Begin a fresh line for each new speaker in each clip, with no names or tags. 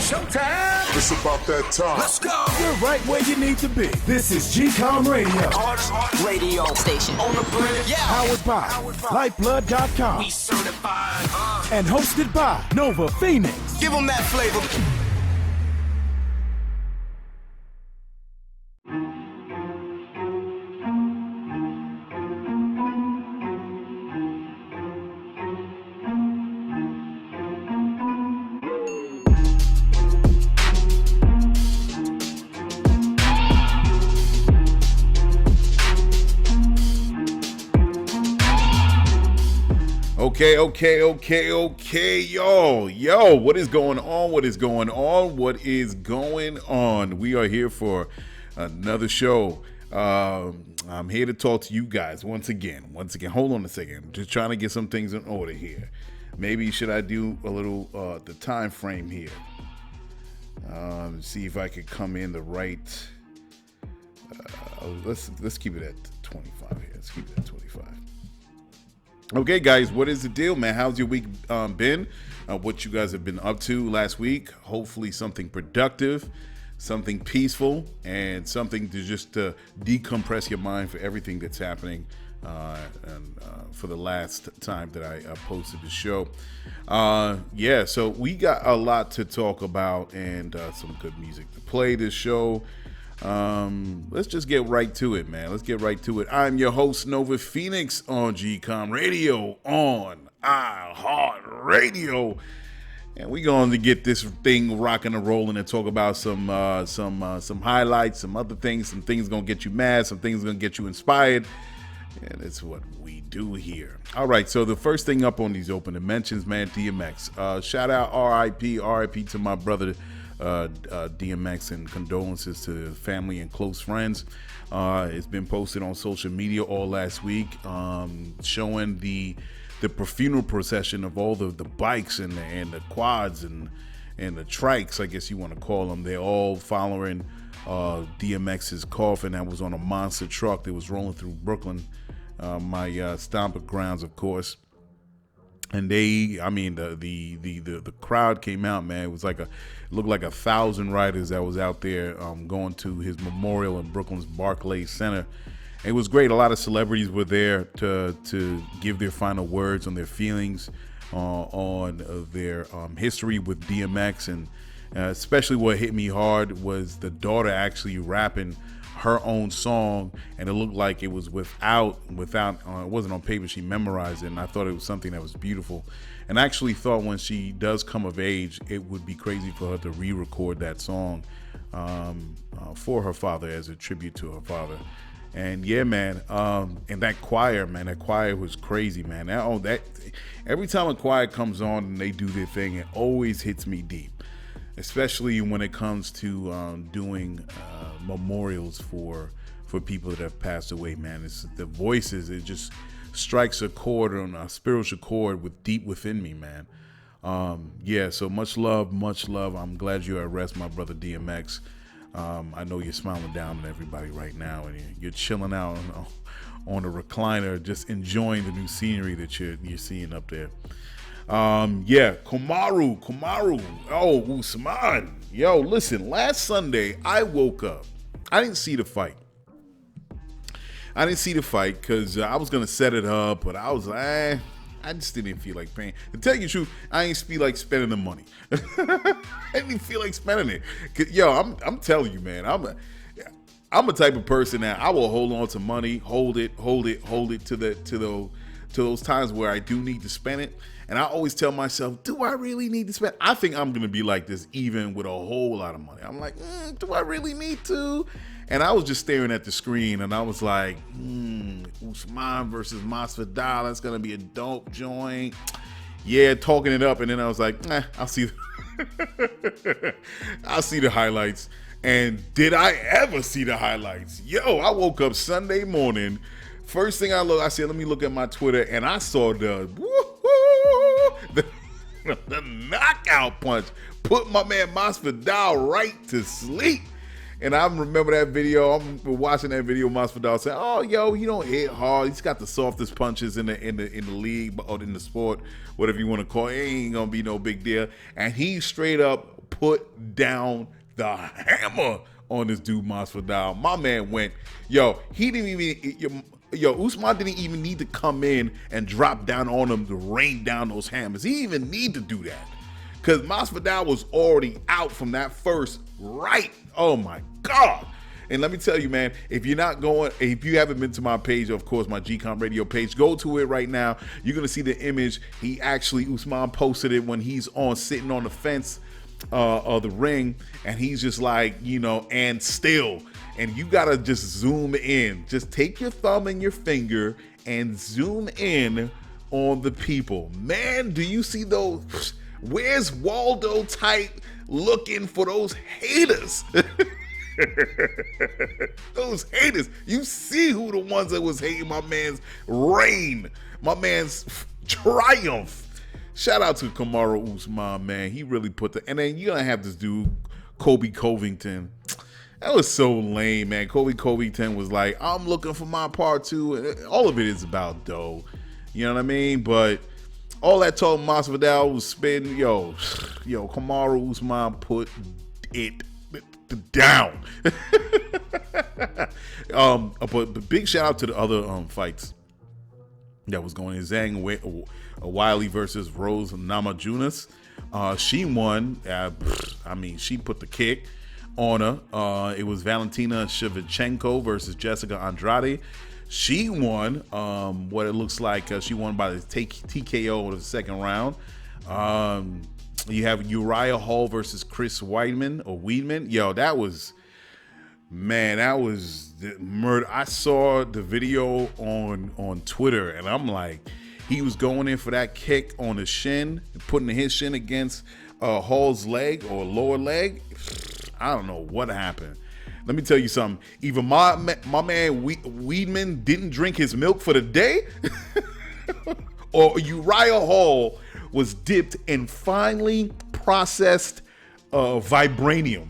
Showtime.
It's about that time.
Let's go.
You're right where you need to be. This is GCOM Radio.
Hardest radio station on the planet. Yeah.
Powered by Lyfeblood.com.
We certified.
And hosted by Nova Phoenix.
Give them that flavor.
Okay, yo, what is going on? We are here for another show. I'm here to talk to you guys once again. Hold on a second. Just trying to get some things in order here. Maybe should I do a little the time frame here? See if I could come in the right. Let's keep it at 25 here. Let's keep it at 25. Okay, guys, what is the deal, man? How's your week been? What you guys have been up to last week? Hopefully something productive, something peaceful, and something to just decompress your mind for everything that's happening for the last time that I posted the show. So we got a lot to talk about and some good music to play this show. Let's just get right to it, man. I'm your host, Nova Phoenix, on GCOM Radio, on iHeartRadio, and we're going to get this thing rocking and rolling and talk about some highlights, some other things, some things going to get you mad, some things going to get you inspired, and it's what we do here. All right, so the first thing up on these open mentions, man, DMX. Shout out RIP to my brother, DMX, and condolences to the family and close friends. It's been posted on social media all last week, showing the funeral procession of all the bikes and the quads and the trikes, I guess you want to call them. They're all following DMX's coffin that was on a monster truck that was rolling through Brooklyn, my stomping grounds, of course. And the crowd came out, man. It was it looked like 1,000 riders that was out there going to his memorial in Brooklyn's Barclays Center. It was great. A lot of celebrities were there to give their final words on their feelings on their history with DMX, and especially what hit me hard was the daughter actually rapping her own song, and it looked like it was without it wasn't on paper. She memorized it, and I thought it was something that was beautiful. And I actually thought when she does come of age, it would be crazy for her to re-record that song for her father as a tribute to her father. And yeah, man, and that choir was crazy, man. That every time a choir comes on and they do their thing, it always hits me deep, especially when it comes to doing memorials for people that have passed away, man. It's the voices, it just strikes a chord on a spiritual chord deep within me, man. So much love. I'm glad you're at rest, my brother DMX. I know you're smiling down at everybody right now, and you're chilling out on a recliner, just enjoying the new scenery that you're seeing up there. Kamaru. Oh, Usman. Yo, listen, last Sunday I woke up. I didn't see the fight because I was going to set it up, but I was like, I just didn't feel like paying. To tell you the truth, I ain't feel like spending the money. I didn't feel like spending it. Yo, I'm telling you, man, I'm a type of person that I will hold on to money, hold it to those times where I do need to spend it. And I always tell myself, do I really need to spend? I think I'm going to be like this even with a whole lot of money. I'm like, do I really need to? And I was just staring at the screen and I was like, Usman versus Masvidal, that's going to be a dope joint. Yeah, talking it up. And then I was like, I'll see the highlights. And did I ever see the highlights? Yo, I woke up Sunday morning. First thing I said, let me look at my Twitter, and I saw the knockout punch put my man Masvidal right to sleep. And I remember that video. I'm watching that video. Masvidal said, "Oh, yo, he don't hit hard. He's got the softest punches in the league or in the sport, whatever you want to call it. It ain't gonna be no big deal." And he straight up put down the hammer on this dude Masvidal. My man went, he didn't even, Usman didn't even need to come in and drop down on him to rain down those hammers. He didn't even need to do that because Masvidal was already out from that first right. Oh my God. And let me tell you, man, if you haven't been to my page, of course, my GCOM radio page, go to it right now. You're going to see the image. Usman posted it when he's sitting on the fence of the ring, and he's just like, and still. And you got to just zoom in. Just take your thumb and your finger and zoom in on the people. Man, do you see those? Where's Waldo type looking for those haters? Those haters. You see who the ones that was hating my man's reign, my man's triumph. Shout out to Kamaru Usman, man. He really and then you're gonna have this dude, Kobe Covington. That was so lame, man. Kobe Covington was like, I'm looking for my part too. All of it is about dough. You know what I mean? But all that talk Masvidal was spitting, Kamaru Usman put it down. But big shout out to the other fights that was going on. Zhang Weili versus Rose Namajunas. She won. She put the kick on her. It was Valentina Shevchenko versus Jessica Andrade. She won. What it looks like, she won by the TKO in the second round. You have Uriah Hall versus Chris Weidman. That was murder. I saw the video on Twitter, and I'm like, he was going in for that kick on the shin, putting his shin against Hall's leg or lower leg. I don't know what happened. Let me tell you something. Either my man Weidman didn't drink his milk for the day, or Uriah Hall was dipped in finely processed vibranium.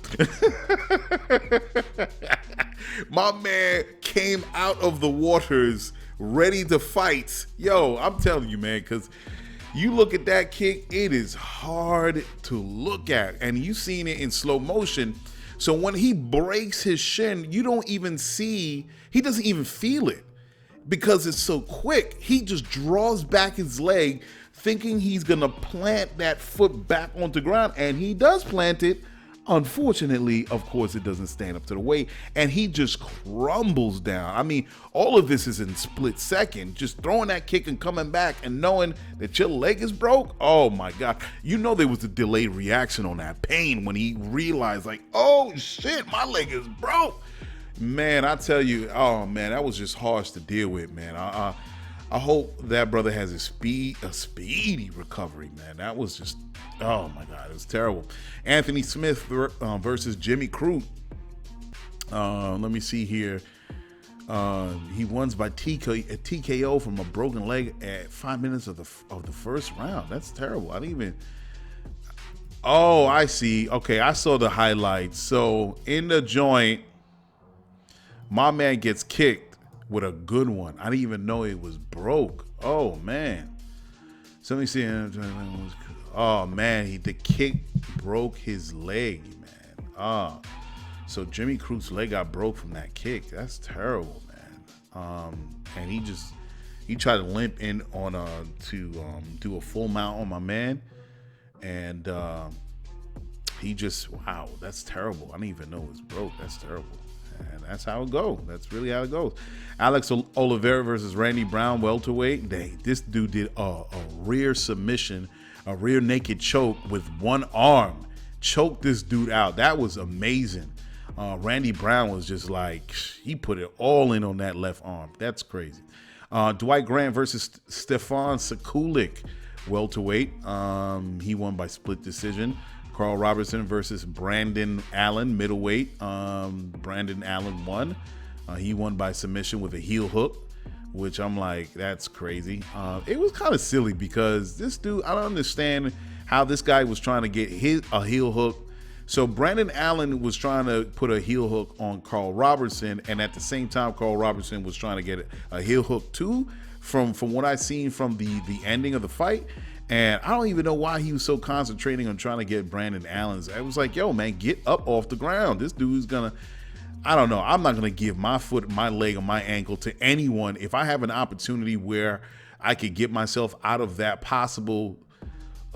My man came out of the waters ready to fight. I'm telling you, man, because you look at that kick, it is hard to look at. And you seen it in slow motion. So when he breaks his shin, you don't even see, he doesn't even feel it because it's so quick. He just draws back his leg thinking he's going to plant that foot back onto the ground, and he does plant it. Unfortunately, of course, it doesn't stand up to the weight, and he just crumbles down. I mean, all of this is in split second, just throwing that kick and coming back and knowing that your leg is broke. Oh my God. There was a delayed reaction on that pain when he realized, like, oh shit, my leg is broke. Man, I tell you, oh man, that was just harsh to deal with, man. I hope that brother has a speedy recovery, man. That was just, oh my God, it was terrible. Anthony Smith versus Jimmy Crute. Let me see here. He won by TKO from a broken leg at 5 minutes of the first round. That's terrible. I didn't even. Oh, I see. Okay, I saw the highlights. So in the joint, my man gets kicked with a good one. I didn't even know it was broke. Oh man. So let me see. Oh man, the kick broke his leg, man. So Jimmy Crute's leg got broke from that kick. That's terrible, man. And he tried to limp in on to do a full mount on my man, and wow, that's terrible. I didn't even know it was broke. That's terrible. And that's how it goes. That's really how it goes. Alex Oliveira versus Randy Brown, welterweight. This dude did a rear submission, a rear naked choke with one arm. Choked this dude out. That was amazing. Randy Brown was just like, he put it all in on that left arm. That's crazy. Dwight Grant versus Stefan Sekulik, welterweight. He won by split decision. Carl Robertson versus Brandon Allen, middleweight. Brandon Allen won. He won by submission with a heel hook, which I'm like, that's crazy. It was kind of silly because this dude, I don't understand how this guy was trying to get a heel hook. So Brandon Allen was trying to put a heel hook on Carl Robertson, and at the same time, Carl Robertson was trying to get a heel hook too, from what I seen from the ending of the fight. And I don't even know why he was so concentrating on trying to get Brandon Allen's. I was like, yo, man, get up off the ground. This dude's gonna, I don't know. I'm not gonna give my foot, my leg, or my ankle to anyone. If I have an opportunity where I could get myself out of that possible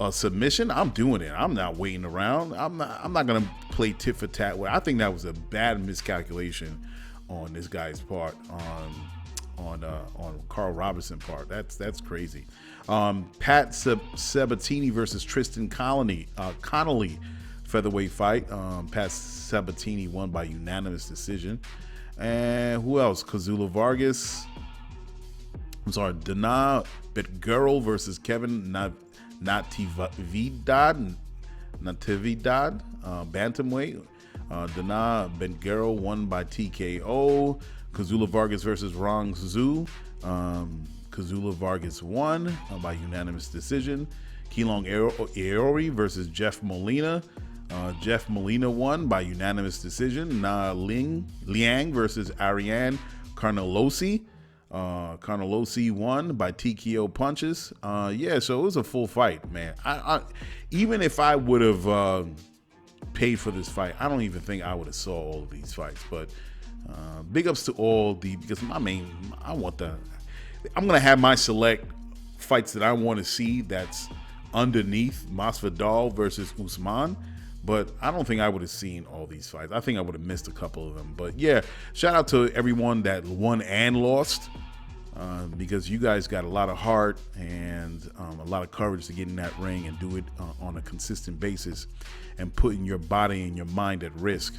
submission, I'm doing it. I'm not waiting around. I'm not gonna play tit for tat. I think that was a bad miscalculation on this guy's part, on Carl Robinson's part. That's crazy. Pat Sabatini versus Tristan Connolly featherweight fight. Pat Sabatini won by unanimous decision. And who else? Kazula Vargas. I'm sorry, Dana Betgirl versus Kevin Natividad, bantamweight. Dana Betgirl won by TKO. Kazula Vargas versus Rong Zhu. Kazula Vargas won by unanimous decision. Keelong Aori versus Jeff Molina. Jeff Molina won by unanimous decision. Na Liang versus Ariane Carnelosi. Carnelosi won by TKO punches. So it was a full fight, man. I even if I would have paid for this fight, I don't even think I would have saw all of these fights. But big ups to all because I'm gonna have my select fights that I want to see. That's underneath Masvidal versus Usman. But I don't think I would have seen all these fights. I think I would have missed a couple of them. But yeah, shout out to everyone that won and lost, because you guys got a lot of heart and a lot of courage to get in that ring and do it on a consistent basis and putting your body and your mind at risk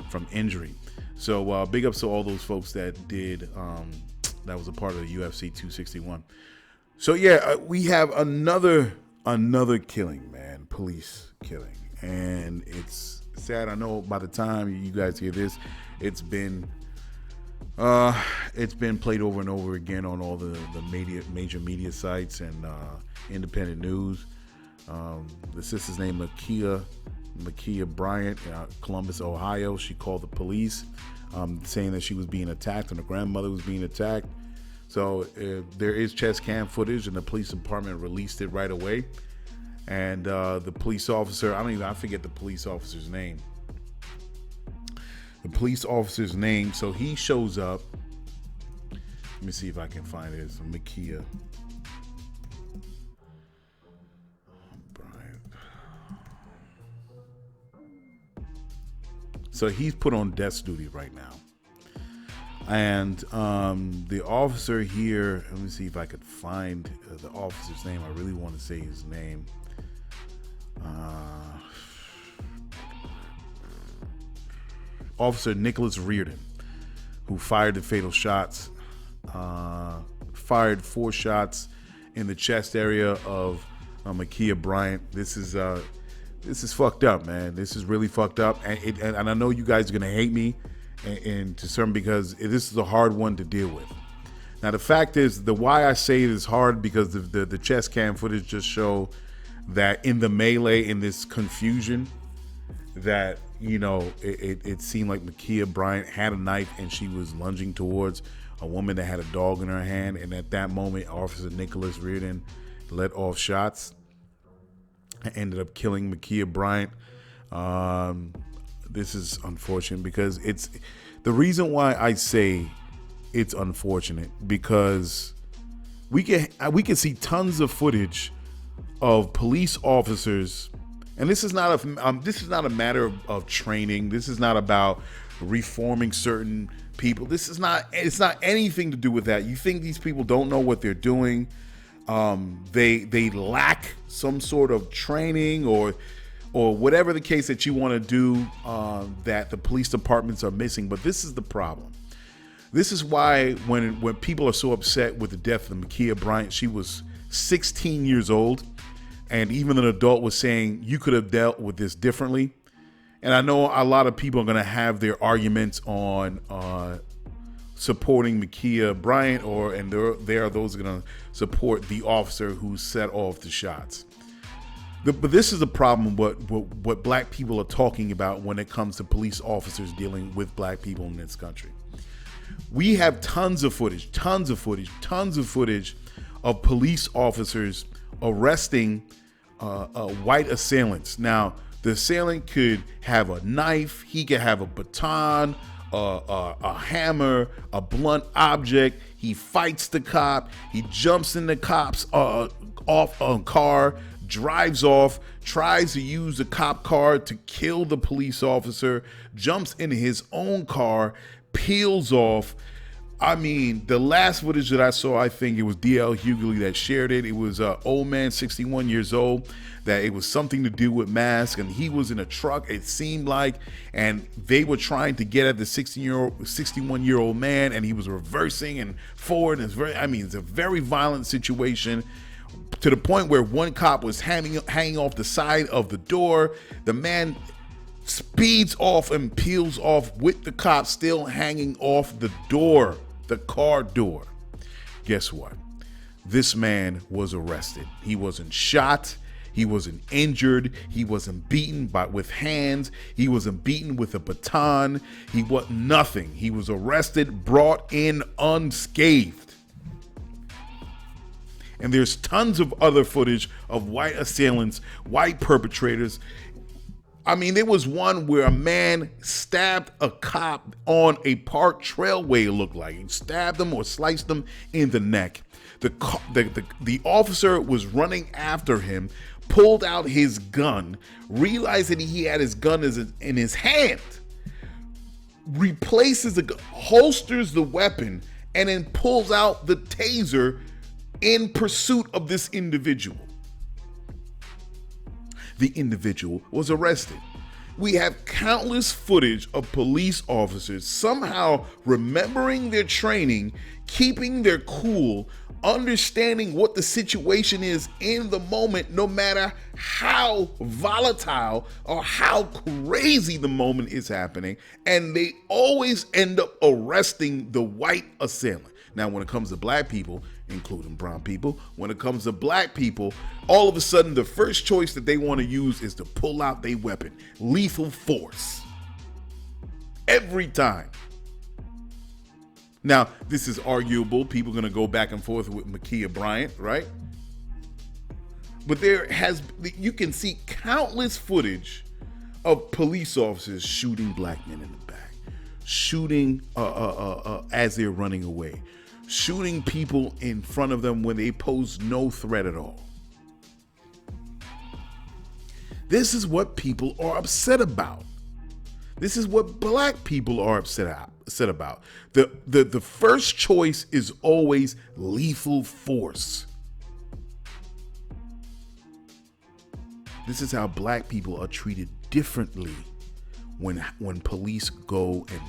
from injury. So big ups to all those folks that did, that was a part of the UFC 261. So yeah, we have another killing, man, police killing. And it's sad. I know by the time you guys hear this, it's been played over and over again on all the major media sites and independent news. The sister's name Makia Bryant, Columbus, Ohio. She called the police, saying that she was being attacked and her grandmother was being attacked. So there is chest cam footage, and the police department released it right away. And the police officer, I forget the police officer's name. So he shows up. Let me see if I can find it. It's Makia Bryant. So he's put on desk duty right now. And the officer here, let me see if I could find the officer's name. I really want to say his name. Officer Nicholas Reardon, who fired the fatal shots, fired 4 shots in the chest area of Makia Bryant. This is fucked up, man. This is really fucked up, and I know you guys are gonna hate me, and to some, because this is a hard one to deal with. Now the fact is, why I say it is hard, because the chest cam footage just show that in the melee, in this confusion, that it seemed like Makia Bryant had a knife and she was lunging towards a woman that had a dog in her hand, and at that moment, Officer Nicholas Reardon let off shots and ended up killing Makia Bryant. This is unfortunate, because it's the reason why I say it's unfortunate, because we can see tons of footage of police officers, and this is not a matter of training. This is not about reforming certain people. It's not anything to do with that. You think these people don't know what they're doing? They lack some sort of training or whatever the case that you want to do, that the police departments are missing. But this is the problem. This is why when people are so upset with the death of Makia Bryant, she was 16 years old. And even an adult was saying, you could have dealt with this differently. And I know a lot of people are going to have their arguments on supporting Makia Bryant, and there are those going to support the officer who set off the shots. But this is the problem, what black people are talking about when it comes to police officers dealing with black people in this country. We have tons of footage of police officers arresting white assailants. Now, the assailant could have a knife, he could have a baton, a hammer, a blunt object. He fights the cop. He jumps in the cop's car, drives off, tries to use the cop car to kill the police officer, jumps in his own car, peels off. I mean, the last footage that I saw, I think it was DL Hughley that shared it. It was an old man, 61 years old, that it was something to do with masks, and he was in a truck, it seemed like, and they were trying to get at the 61-year-old man, and he was reversing and forward. And it's a very violent situation, to the point where one cop was hanging off the side of the door. The man speeds off and peels off with the cop still hanging off the door, the car door. Guess what? This man was arrested. He wasn't shot. He wasn't injured. He wasn't beaten with hands. He wasn't beaten with a baton. He was nothing. He was arrested, brought in unscathed. And there's tons of other footage of white assailants, white perpetrators. I mean, there was one where a man stabbed a cop on a park trailway, it looked like. He stabbed him or sliced him in the neck. The officer was running after him, pulled out his gun, realized that he had his gun in his hand, replaces the gun, holsters the weapon, and then pulls out the taser in pursuit of this individual. The individual was arrested. We have countless footage of police officers somehow remembering their training, keeping their cool, understanding what the situation is in the moment, no matter how volatile or how crazy the moment is happening, and they always end up arresting the white assailant. Now, when it comes to black people, including brown people, when it comes to black people, all of a sudden the first choice that they want to use is to pull out their weapon. Lethal force. Every time. Now, this is arguable. People are going to go back and forth with Ma'Khia Bryant, right? But you can see countless footage of police officers shooting black men in the back, shooting as they're running away, shooting people in front of them when they pose no threat at all. This is what people are upset about. This is what black people are upset about. The first choice is always lethal force. This is how black people are treated differently when police go and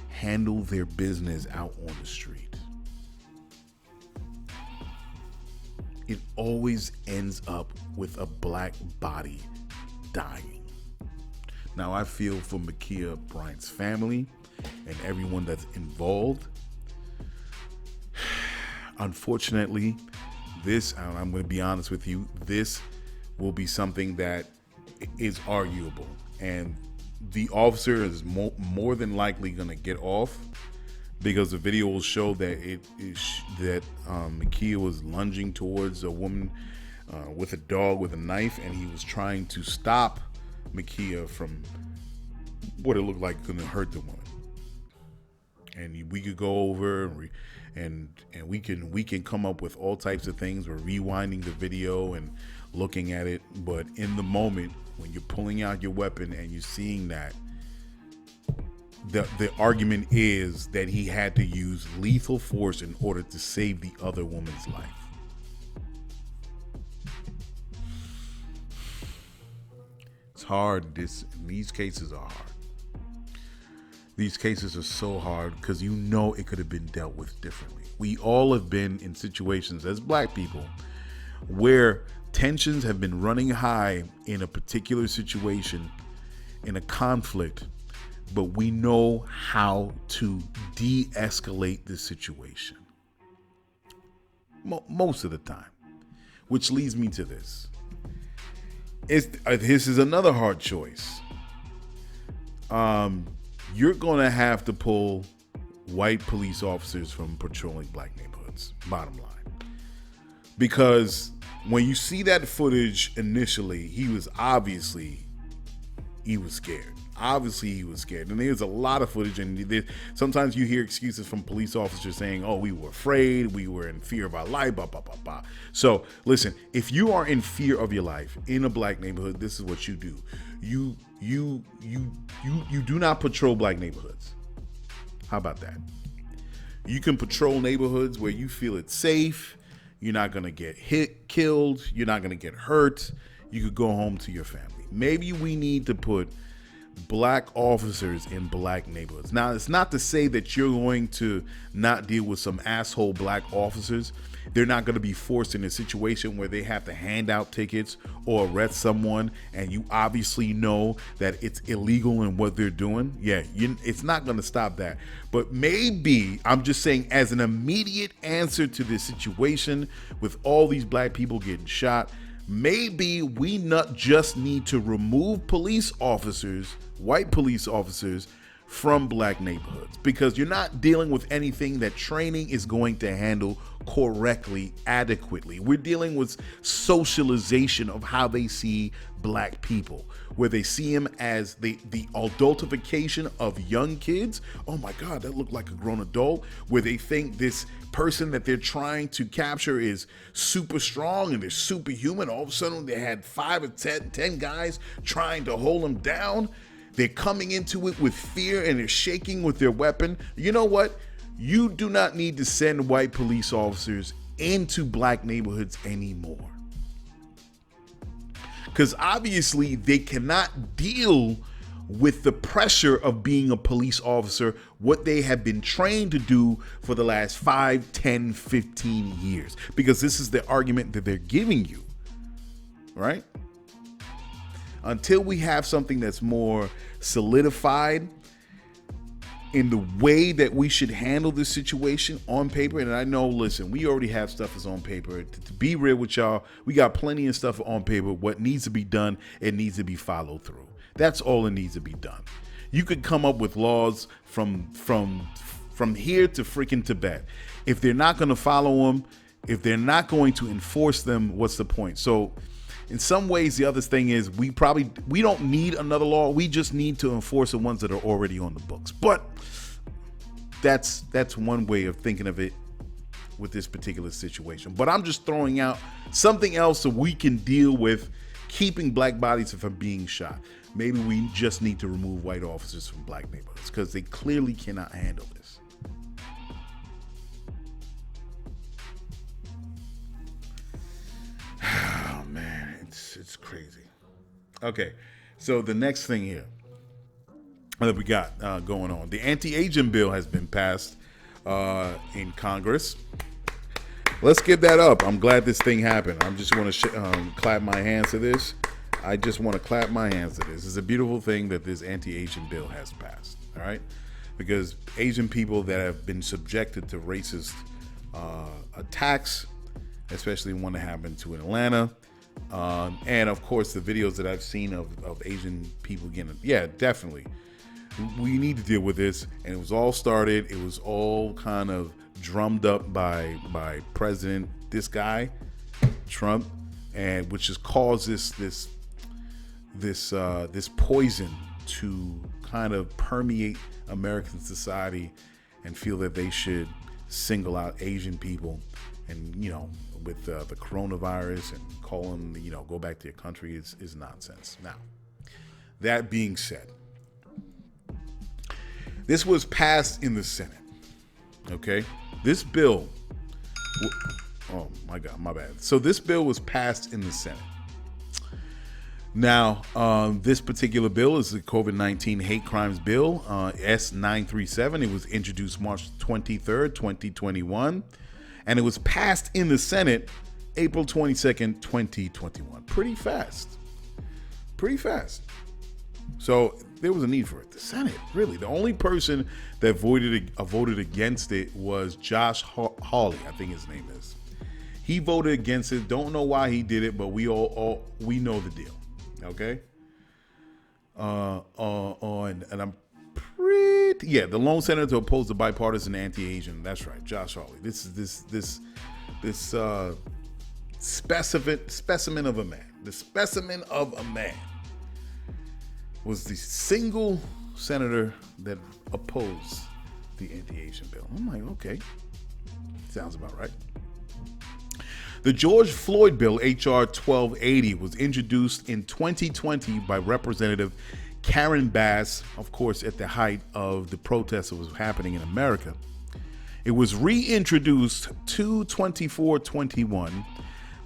handle their business out on the street. It always ends up with a black body dying. Now, I feel for Ma'Khia Bryant's family and everyone that's involved. Unfortunately, I'm going to be honest with you, this will be something that is arguable. And the officer is more than likely going to get off, because the video will show that Ma'Khia was lunging towards a woman with a dog with a knife, and he was trying to stop Ma'Khia from what it looked like going to hurt the woman. And we could go over and we can come up with all types of things. We're rewinding the video and looking at it, but in the moment when you're pulling out your weapon and you're seeing that, the argument is that he had to use lethal force in order to save the other woman's life. It's hard. These cases are hard. These cases are so hard because it could have been dealt with differently. We all have been in situations as black people where tensions have been running high in a particular situation, in a conflict, but we know how to de-escalate the situation most of the time, which leads me to this. This is another hard choice. You're gonna have to pull white police officers from patrolling black neighborhoods, bottom line, because when you see that footage initially, he was scared. Obviously, he was scared. And there's a lot of footage, and sometimes you hear excuses from police officers saying, oh, we were afraid, we were in fear of our life, blah, blah, blah, blah. So, listen, if you are in fear of your life in a black neighborhood, this is what you do. You do not patrol black neighborhoods. How about that? You can patrol neighborhoods where you feel it's safe. You're not going to get killed. You're not going to get hurt. You could go home to your family. Maybe we need to put black officers in black neighborhoods. Now, it's not to say that you're going to not deal with some asshole black officers. They're not going to be forced in a situation where they have to hand out tickets or arrest someone, and you obviously know that it's illegal in what they're doing. Yeah, it's not going to stop that. But maybe, I'm just saying, as an immediate answer to this situation with all these black people getting shot, maybe we not just need to remove police officers, white police officers, from black neighborhoods, because you're not dealing with anything that training is going to handle correctly, adequately. We're dealing with socialization of how they see black people, where they see him as the adultification of young kids. Oh my God, that looked like a grown adult. Where they think this person that they're trying to capture is super strong and they're superhuman. All of a sudden they had 5 or 10 guys trying to hold him down. They're coming into it with fear and they're shaking with their weapon. You know what? You do not need to send white police officers into black neighborhoods anymore. Because obviously they cannot deal with the pressure of being a police officer, what they have been trained to do for the last 5, 10, 15 years. Because this is the argument that they're giving you, right? Until we have something that's more solidified in the way that we should handle this situation on paper. And I know, listen, we already have stuff that's on paper. To be real with y'all, we got plenty of stuff on paper. What needs to be done, it needs to be followed through. That's all it needs to be done. You could come up with laws from here to freaking Tibet. If they're not going to follow them, if they're not going to enforce them, what's the point? So in some ways, the other thing is we don't need another law. We just need to enforce the ones that are already on the books. But that's one way of thinking of it with this particular situation. But I'm just throwing out something else so we can deal with keeping black bodies from being shot. Maybe we just need to remove white officers from black neighborhoods because they clearly cannot handle this. Oh man, it's crazy. Okay, so the next thing here that we got going on, the anti-aging bill has been passed in Congress. Let's give that up. I'm glad this thing happened. I just want to clap my hands to this. I just want to clap my hands to this. It's a beautiful thing that this anti-Asian bill has passed, all right? Because Asian people that have been subjected to racist attacks, especially one that happened to Atlanta, and of course the videos that I've seen of Asian people getting, yeah, definitely. We need to deal with this, and it was all kind of drummed up by President, this guy, Trump, and which has caused this poison to kind of permeate American society and feel that they should single out Asian people, and with the coronavirus and call them, go back to your country is nonsense. Now, that being said, this was passed in the Senate. Okay, this bill. Oh my God, my bad. So this bill was passed in the Senate. Now, this particular bill is the COVID-19 hate crimes bill, S-937. It was introduced March 23rd, 2021, and it was passed in the Senate April 22nd, 2021. Pretty fast. So there was a need for it. The Senate, really. The only person that voted against it was Josh Hawley, I think his name is. He voted against it. Don't know why he did it, but we know the deal. Okay. And I'm the lone senator to oppose the bipartisan anti-Asian. That's right, Josh Hawley. This specimen of a man. The specimen of a man was the single senator that opposed the anti-Asian bill. I'm like, okay, sounds about right. The George Floyd bill, H.R. 1280, was introduced in 2020 by Representative Karen Bass, of course, at the height of the protests that was happening in America. It was reintroduced 2/24/21,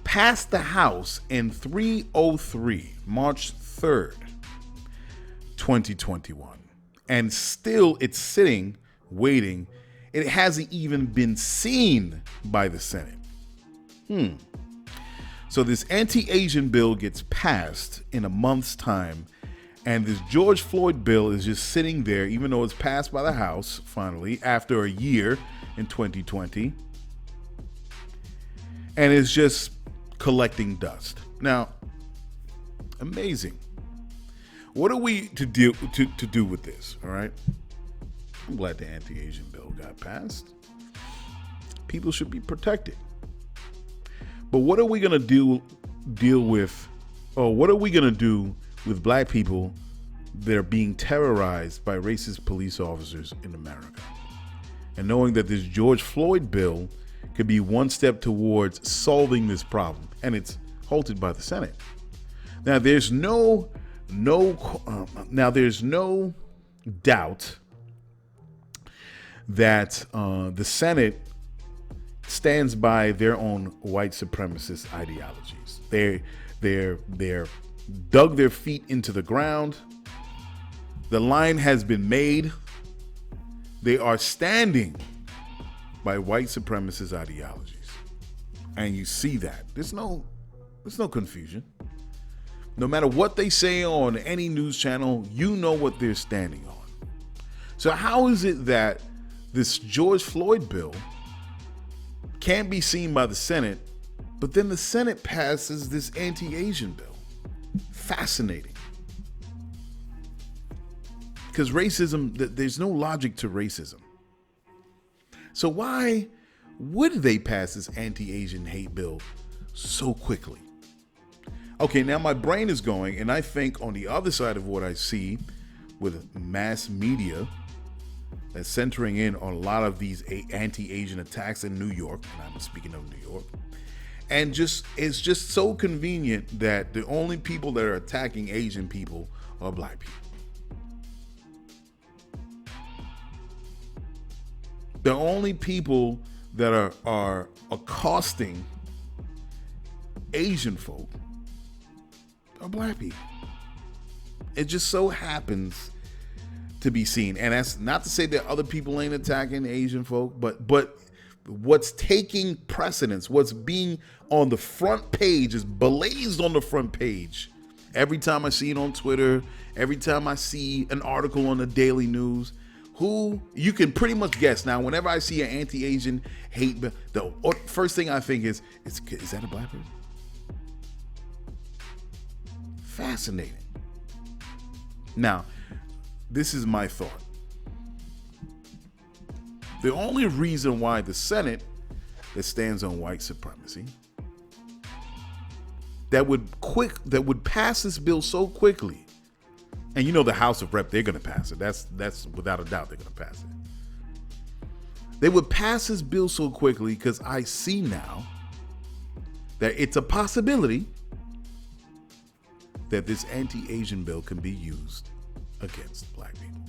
passed the House in 303, March 3rd, 2021. And still it's sitting, waiting. It hasn't even been seen by the Senate. So this anti-Asian bill gets passed in a month's time, and this George Floyd bill is just sitting there, even though it's passed by the House, finally, after a year in 2020, and it's just collecting dust. Now, amazing. What are we to do with this, all right? I'm glad the anti-Asian bill got passed. People should be protected. But what are we going to deal with, or what are we going to do with black people that are being terrorized by racist police officers in America? And knowing that this George Floyd bill could be one step towards solving this problem, and it's halted by the Senate. Now, there's no doubt that the Senate stands by their own white supremacist ideologies. They're dug their feet into the ground. The line has been made. They are standing by white supremacist ideologies. And you see that. There's no confusion. No matter what they say on any news channel, you know what they're standing on. So how is it that this George Floyd bill can't be seen by the Senate, but then the Senate passes this anti-Asian bill? Fascinating. Because racism, there's no logic to racism. So why would they pass this anti-Asian hate bill so quickly? Okay, now my brain is going, and I think on the other side of what I see with mass media that's centering in on a lot of these anti-Asian attacks in New York, and I'm speaking of New York, and it's just so convenient that the only people that are attacking Asian people are black people. The only people that are accosting Asian folk are black people. It just so happens to be seen. And that's not to say that other people ain't attacking Asian folk, but what's taking precedence, what's being on the front page, is blazed on the front page. Every time I see it on Twitter, every time I see an article on the Daily News, who you can pretty much guess. Now, whenever I see an anti-Asian hate bill, the first thing I think is that a black person? Fascinating. Now, this is my thought. The only reason why the Senate that stands on white supremacy that would pass this bill so quickly, and you know the House of Rep, they're going to pass it. That's without a doubt they're going to pass it. They would pass this bill so quickly because I see now that it's a possibility that this anti-Asian bill can be used against black people.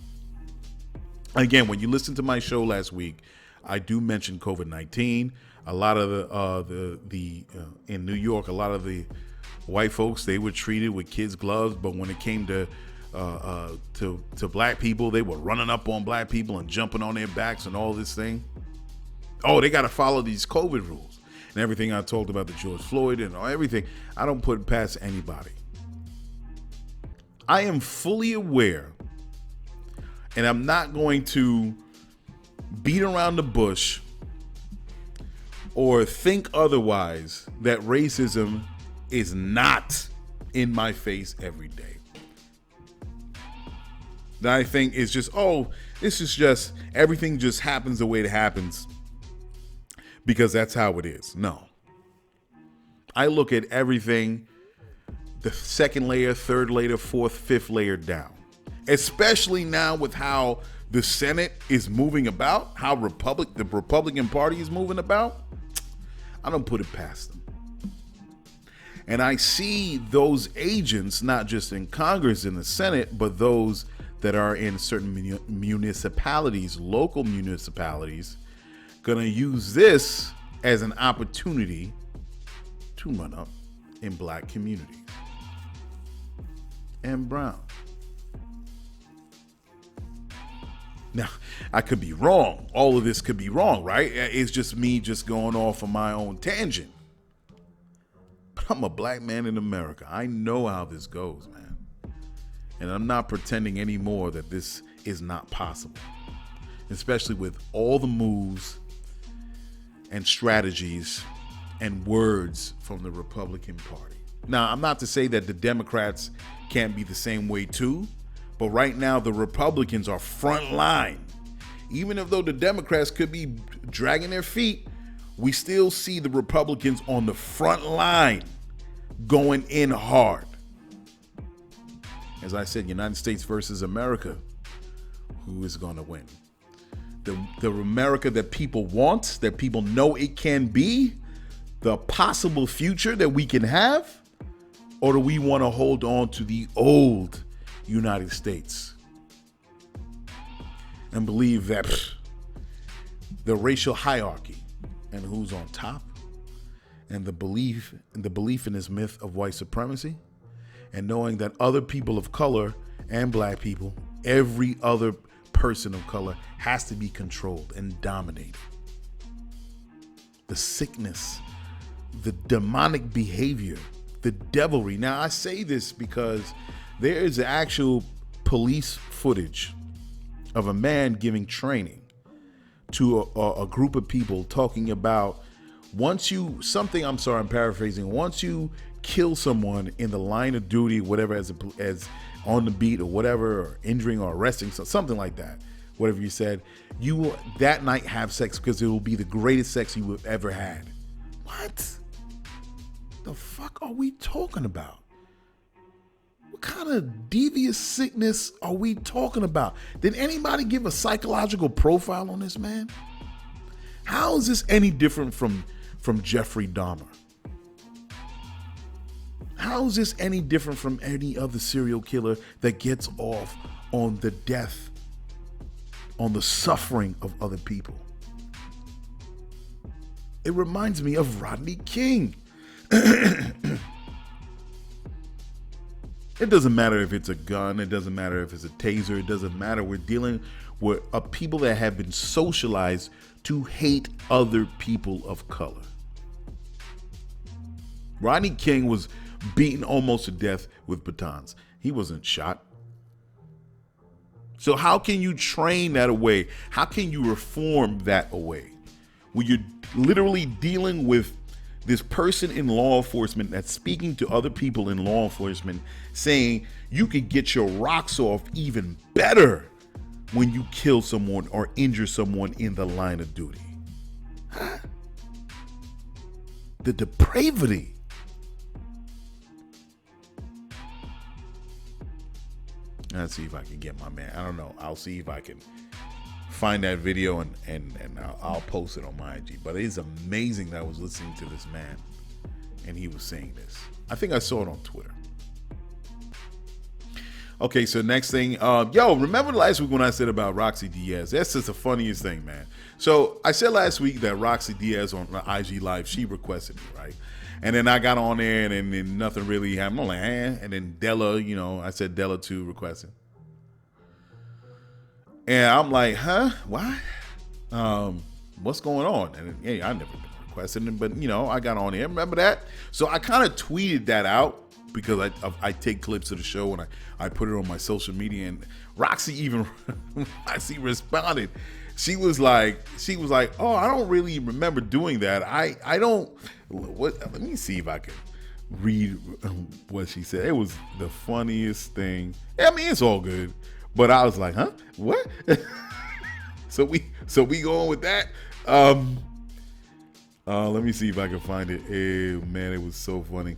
Again, when you listen to my show last week, I do mention COVID-19. A lot of the in New York, a lot of the white folks, they were treated with kids' gloves, but when it came to black people, they were running up on black people and jumping on their backs and all this thing. Oh, they got to follow these COVID rules and everything I talked about, the George Floyd and everything. I don't put it past anybody. I am fully aware, and I'm not going to beat around the bush or think otherwise, that racism is not in my face every day. That I think it's just, this is just, everything just happens the way it happens because that's how it is. No. I look at everything, the second layer, third layer, fourth, fifth layer down. Especially now with how the Senate is moving about, how the Republican Party is moving about. I don't put it past them. And I see those agents, not just in Congress and the Senate, but those that are in certain municipalities, local municipalities, gonna use this as an opportunity to run up in black communities and brown. Now, I could be wrong. All of this could be wrong, right? It's just me just going off on my own tangent. But I'm a black man in America. I know how this goes, man. And I'm not pretending anymore that this is not possible. Especially with all the moves and strategies and words from the Republican Party. Now, I'm not to say that the Democrats can't be the same way too, but right now the Republicans are front line. Even though the Democrats could be dragging their feet, we still see the Republicans on the front line going in hard. As I said, United States versus America. Who is going to win? The America that people want, that people know it can be, the possible future that we can have, or do we want to hold on to the old United States and believe that the racial hierarchy and who's on top and the belief in this myth of white supremacy, and knowing that other people of color and black people, every other person of color has to be controlled and dominated. The sickness, the demonic behavior, the devilry. Now, I say this because there is actual police footage of a man giving training to a group of people talking about once you kill someone in the line of duty, whatever, as on the beat or whatever, or injuring or arresting, something like that, whatever you said, you will that night have sex because it will be the greatest sex you have ever had. What the fuck are we talking about? What kind of devious sickness are we talking about? Did anybody give a psychological profile on this man? How is this any different from Jeffrey Dahmer? How is this any different from any other serial killer that gets off on the death, on the suffering of other people? It reminds me of Rodney King. It doesn't matter if it's a gun. It doesn't matter if it's a taser. It doesn't matter. We're dealing with people that have been socialized to hate other people of color. Rodney King was beaten almost to death with batons. He wasn't shot. So how can you train that away? How can you reform that away? When you're literally dealing with this person in law enforcement that's speaking to other people in law enforcement saying you could get your rocks off even better when you kill someone or injure someone in the line of duty. Huh? The depravity. Let's see if I can get my man. I don't know. I'll see if I can find that video and I'll post it on my IG. But it is amazing that I was listening to this man and he was saying this. I think I saw it on Twitter. Okay, so next thing, remember last week when I said about Roxy Diaz? That's just the funniest thing, man. So I said last week that Roxy Diaz on IG Live, she requested me, right? And then I got on there and then nothing really happened. I'm like, and then Della, I said Della too requested. And I'm like, huh? What? What's going on? And yeah, I never been requesting it, but I got on there. Remember that? So I kind of tweeted that out because I take clips of the show and I put it on my social media. And Roxy responded. She was like, oh, I don't really remember doing that. I don't. Let me see if I can read what she said. It was the funniest thing. I mean, it's all good, but I was like, huh? What? So we going with that. Let me see if I can find it. Man, it was so funny.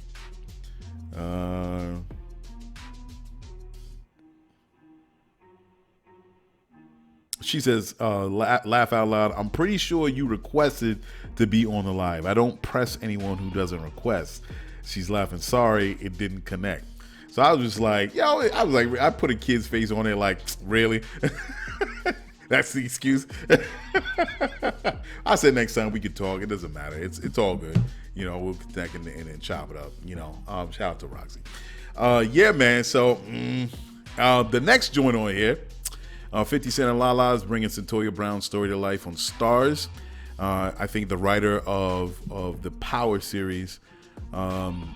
She says, laugh out loud. I'm pretty sure you requested to be on the live. I don't press anyone who doesn't request. She's laughing. Sorry, it didn't connect. So I was just like, I put a kid's face on it like, really? That's the excuse. I said next time we could talk. It doesn't matter. It's all good. We'll connect and then chop it up. Shout out to Roxy. Yeah, man. So the next joint on here, 50 Cent and Lala is bringing Cyntoia Brown's story to life on Stars. I think the writer of the Power series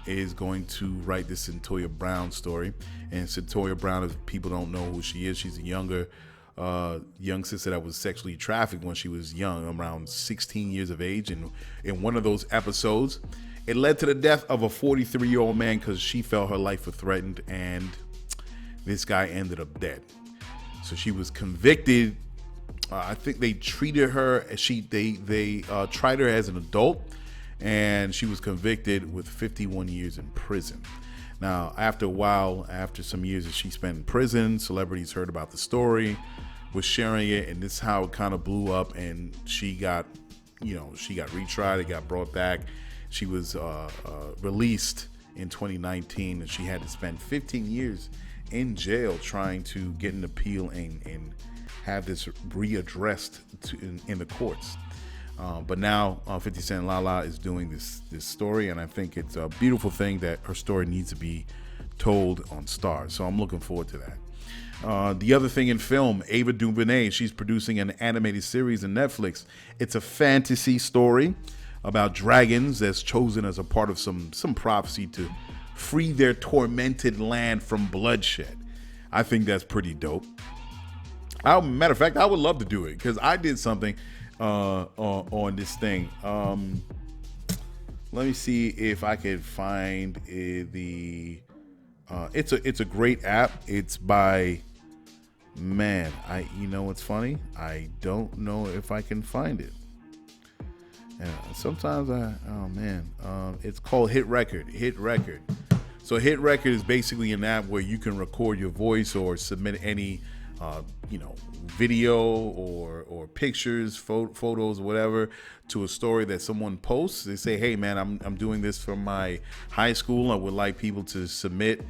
is going to write this Cyntoia Brown story. And Cyntoia Brown, if people don't know who she is, she's a young sister that was sexually trafficked when she was young, around 16 years of age. And in one of those episodes, it led to the death of a 43-year-old man because she felt her life was threatened, and this guy ended up dead. So she was convicted. I think they treated her as they tried her as an adult, and she was convicted with 51 years in prison. Now, after a while, after some years that she spent in prison, celebrities heard about the story, was sharing it, and this is how it kind of blew up. And she got retried. It got brought back. She was released in 2019, and she had to spend 15 years in jail trying to get an appeal and have this readdressed in the courts. But now 50 Cent Lala is doing this story, and I think it's a beautiful thing that her story needs to be told on Stars. So I'm looking forward to that. The other thing in film, Ava DuVernay, she's producing an animated series on Netflix. It's a fantasy story about dragons that's chosen as a part of some prophecy to free their tormented land from bloodshed. I think that's pretty dope. Matter of fact, I would love to do it because I did something on this thing. Let me see if I can find the. It's a great app. It's by. Man, what's funny? I don't know if I can find it. Sometimes it's called Hit Record. So Hit Record is basically an app where you can record your voice or submit any, video or pictures, photos, whatever, to a story that someone posts. They say, hey man, I'm doing this from my high school. I would like people to submit,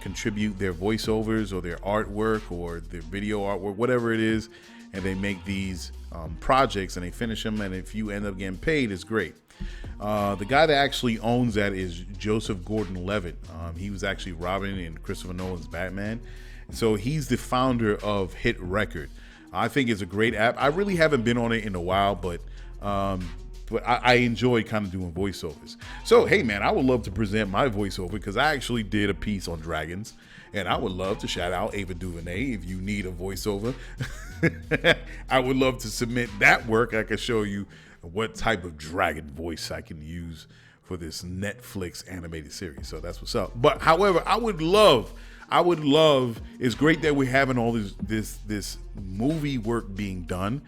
contribute their voiceovers or their artwork or their video artwork, whatever it is. And they make these projects and they finish them. And if you end up getting paid, it's great. The guy that actually owns that is Joseph Gordon-Levitt. He was actually Robin in Christopher Nolan's Batman. So he's the founder of Hit Record. I think it's a great app. I really haven't been on it in a while, but I enjoy kind of doing voiceovers. So, hey man, I would love to present my voiceover because I actually did a piece on dragons, and I would love to shout out Ava DuVernay if you need a voiceover. I would love to submit that work. I can show you what type of dragon voice I can use for this Netflix animated series. So that's what's up. But however, I would love, it's great that we're having all this movie work being done.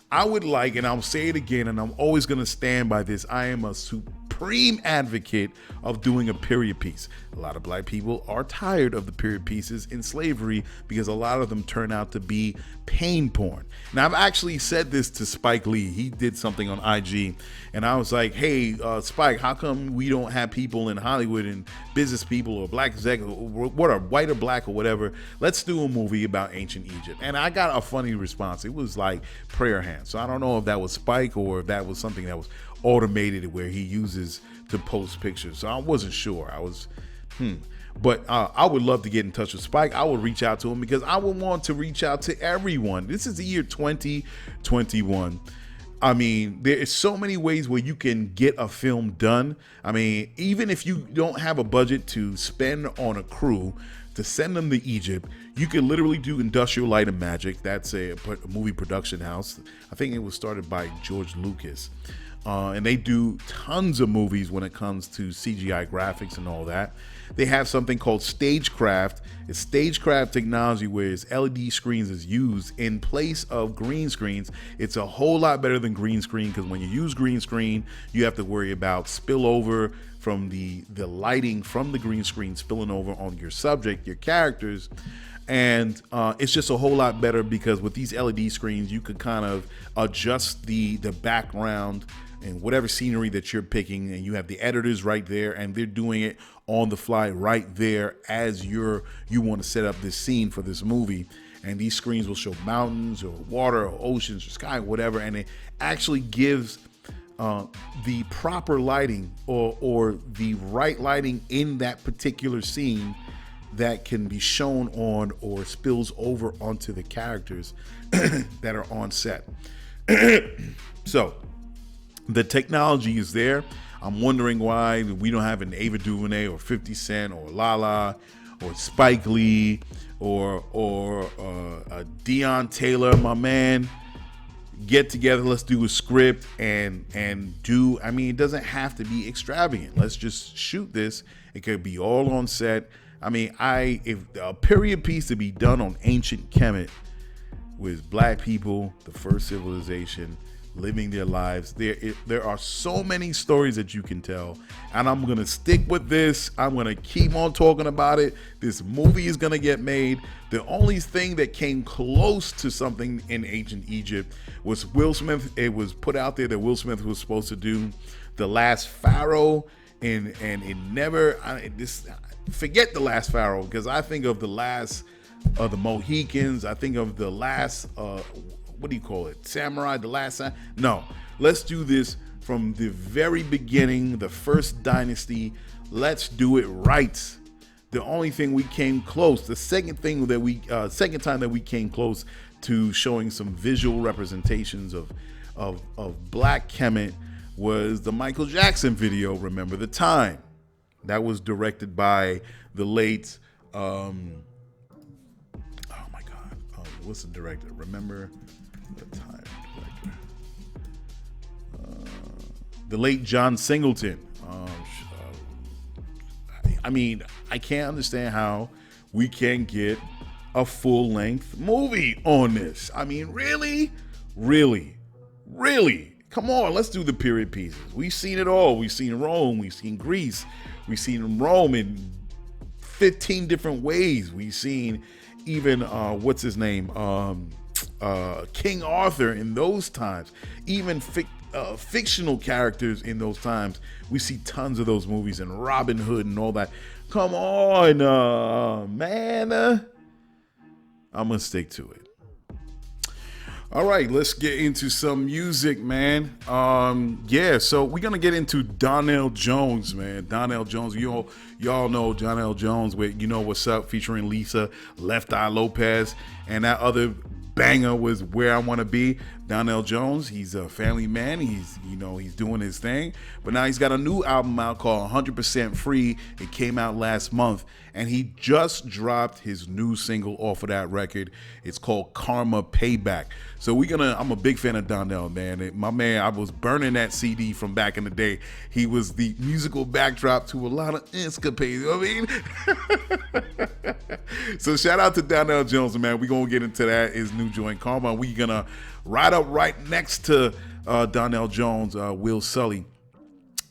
I would like, and I'll say it again, and I'm always going to stand by this, I am a supreme advocate of doing a period piece. A lot of black people are tired of the period pieces in slavery because a lot of them turn out to be pain porn. Now, I've actually said this to Spike Lee. He did something on IG, and I was like, hey, Spike, how come we don't have people in Hollywood and business people or black executives, white or black or whatever, let's do a movie about ancient Egypt. And I got a funny response. It was like prayer hands. So I don't know if that was Spike or if that was something that was automated where he uses to post pictures. So I wasn't sure. But I would love to get in touch with Spike. I would reach out to him because I would want to reach out to everyone. This is the year 2021. I mean, there is so many ways where you can get a film done. I mean, even if you don't have a budget to spend on a crew to send them to Egypt, you can literally do Industrial Light and Magic. That's a movie production house. I think it was started by George Lucas. and they do tons of movies when it comes to CGI graphics and all that. They have something called stagecraft. It's stagecraft technology where it's LED screens is used in place of green screens. It's a whole lot better than green screen, because when you use green screen, you have to worry about spillover from the lighting from the green screen spilling over on your subject, your characters. And it's just a whole lot better because with these LED screens, you could kind of adjust the background and whatever scenery that you're picking, and you have the editors right there, and they're doing it on the fly right there as you want to set up this scene for this movie. And these screens will show mountains or water or oceans or sky, whatever, and it actually gives the proper lighting or the right lighting in that particular scene that can be shown on or spills over onto the characters that are on set. So the technology is there. I'm wondering why we don't have an Ava DuVernay or 50 Cent or Lala or Spike Lee or Deion Taylor, my man. Get together, let's do a script and do, I mean, it doesn't have to be extravagant. Let's just shoot this. It could be all on set. I mean, if a period piece to be done on ancient Kemet with black people, the first civilization, living their lives. There are so many stories that you can tell, and I'm gonna stick with this. I'm gonna keep on talking about it. This movie is gonna get made. The only thing that came close to something in ancient Egypt was Will Smith. It was put out there that Will Smith was supposed to do The Last Pharaoh, and it never. Forget The Last Pharaoh, because I think of the last of the Mohicans. I think of the last. What do you call it? Samurai, the last time? No, let's do this from the very beginning, the first dynasty. Let's do it right. The only thing we came close, the second time that we came close to showing some visual representations of black Kemet was the Michael Jackson video, Remember the Time. That was directed by the late, oh my God, what's the director? Remember the Time director. The late John Singleton. I mean, I can't understand how we can't get a full-length movie on this. I mean, really? Come on, let's do the period pieces. We've seen it all. We've seen Rome. We've seen Greece. We've seen Rome in 15 different ways. We've seen even, what's his name? King Arthur in those times. Even fictional characters in those times. We see tons of those movies, and Robin Hood and all that. Come on, man. I'm going to stick to it. All right, let's get into some music, man. So we're going to get into Donell Jones, man. Donell Jones, y'all know Donell Jones with You Know What's Up featuring Lisa, Left Eye Lopez, and that other banger was Where I Want to Be. Donell Jones, he's a family man. He's doing his thing. But now he's got a new album out called 100% Free. It came out last month, and he just dropped his new single off of that record. It's called Karma Payback. So I'm a big fan of Donell, man. My man, I was burning that CD from back in the day. He was the musical backdrop to a lot of escapades. You know what I mean? So shout out to Donell Jones, man. We're going to get into that, his new joint, Karma. We're going to ride up right next to Donell Jones, Will Sully.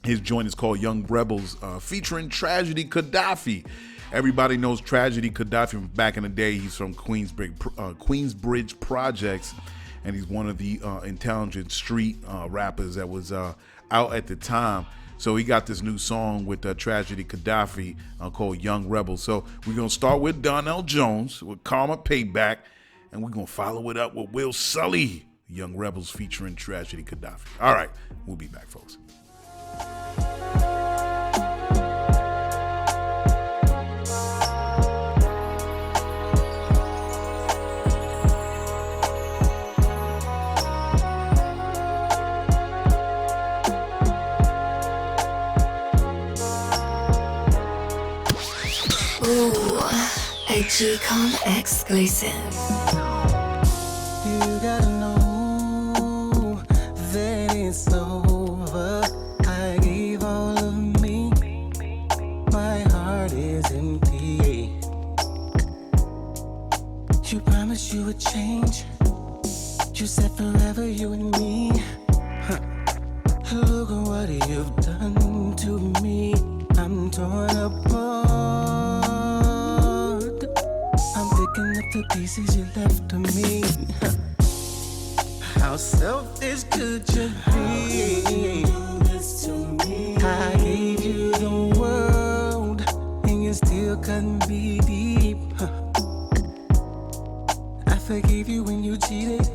His joint is called Young Rebels, featuring Tragedy Gaddafi. Everybody knows Tragedy Gaddafi from back in the day. He's from Queensbridge Projects, and he's one of the intelligent street rappers that was out at the time. So he got this new song with Tragedy Gaddafi called Young Rebels. So we're going to start with Donell Jones with Karma Payback, and we're going to follow it up with Will Sully, Young Rebels featuring Tragedy Gaddafi. All right, we'll be back, folks.
Ooh, a GCOM exclusive.
You gotta know that it's so you would change. You said forever, you and me. Look at what you've done to me. I'm torn apart. I'm picking up the pieces you left to me. How selfish could you be? I gave you the world, and you still couldn't be deep. I forgave you when you cheated.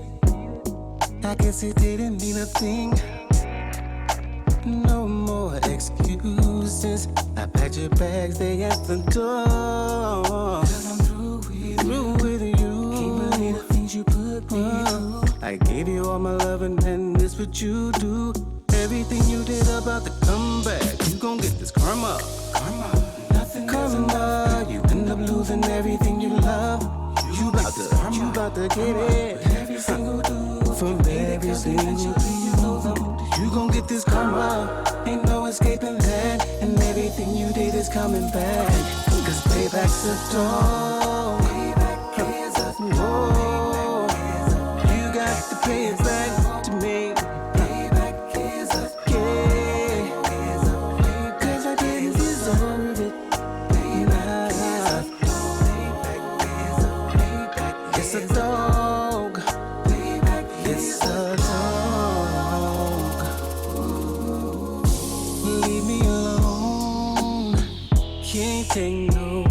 I guess it didn't mean a thing. No more excuses. I packed your bags, they at the door. Cause I'm through with you. Can't believe the things you put me through. I gave you all my love and then this what you do. Everything you did about the comeback, you gon' get this karma. Nothing karma. You end up losing everything you love. You about to get it. Every single dude from every single dude. You gon' get this karma. Ain't no escaping that. And everything you did is coming back. Cause payback's a dog. Whoa. You got to pay it back to me. Payback is a yeah. Cause I didn't deserve it. It's a dog. It's a dog. Leave me alone. Can't take no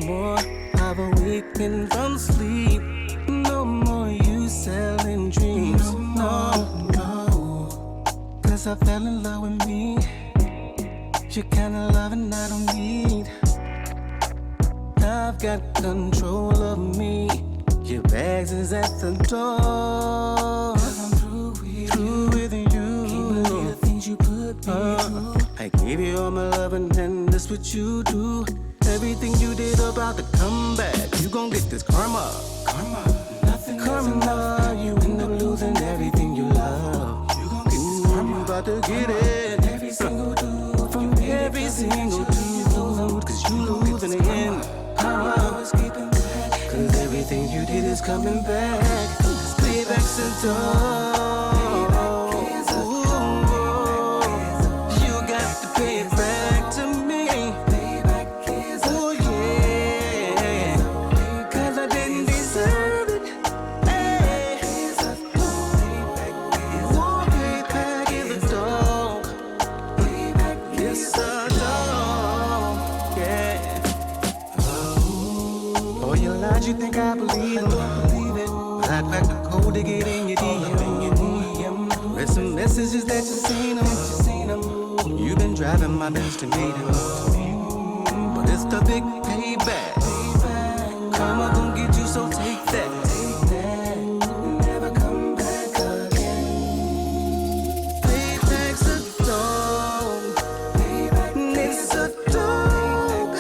more of a weekend from sleep. No more you selling dreams. No. Cause I fell in love with me. Your kind of loving I don't need. I've got control of me. Your bags is at the door. Cause I'm through with you. Can't believe the things you put me through. I gave you all my love and then this what you do. Everything you did about the comeback, you gon' get this karma. Nothing karma. You end up losing everything you love. You gon' get this karma. You about to get it. Every single dude from every single dude. Cause you lose in the end. Cause everything you did is coming back. Payback's a dog. You got to pay it back to me. Oh yeah. Cause I didn't deserve it. Hey. Oh, payback is a dog. It's a dog. Yeah. Oh, your lies, you think I believe them. But I cracked the code to get in your DM. Read some messages that you seen them. You've been driving my Benz to meet him. But it's the big payback. Karma gon' get you, so take that. Never come back again. Payback's a dog. It's a dog.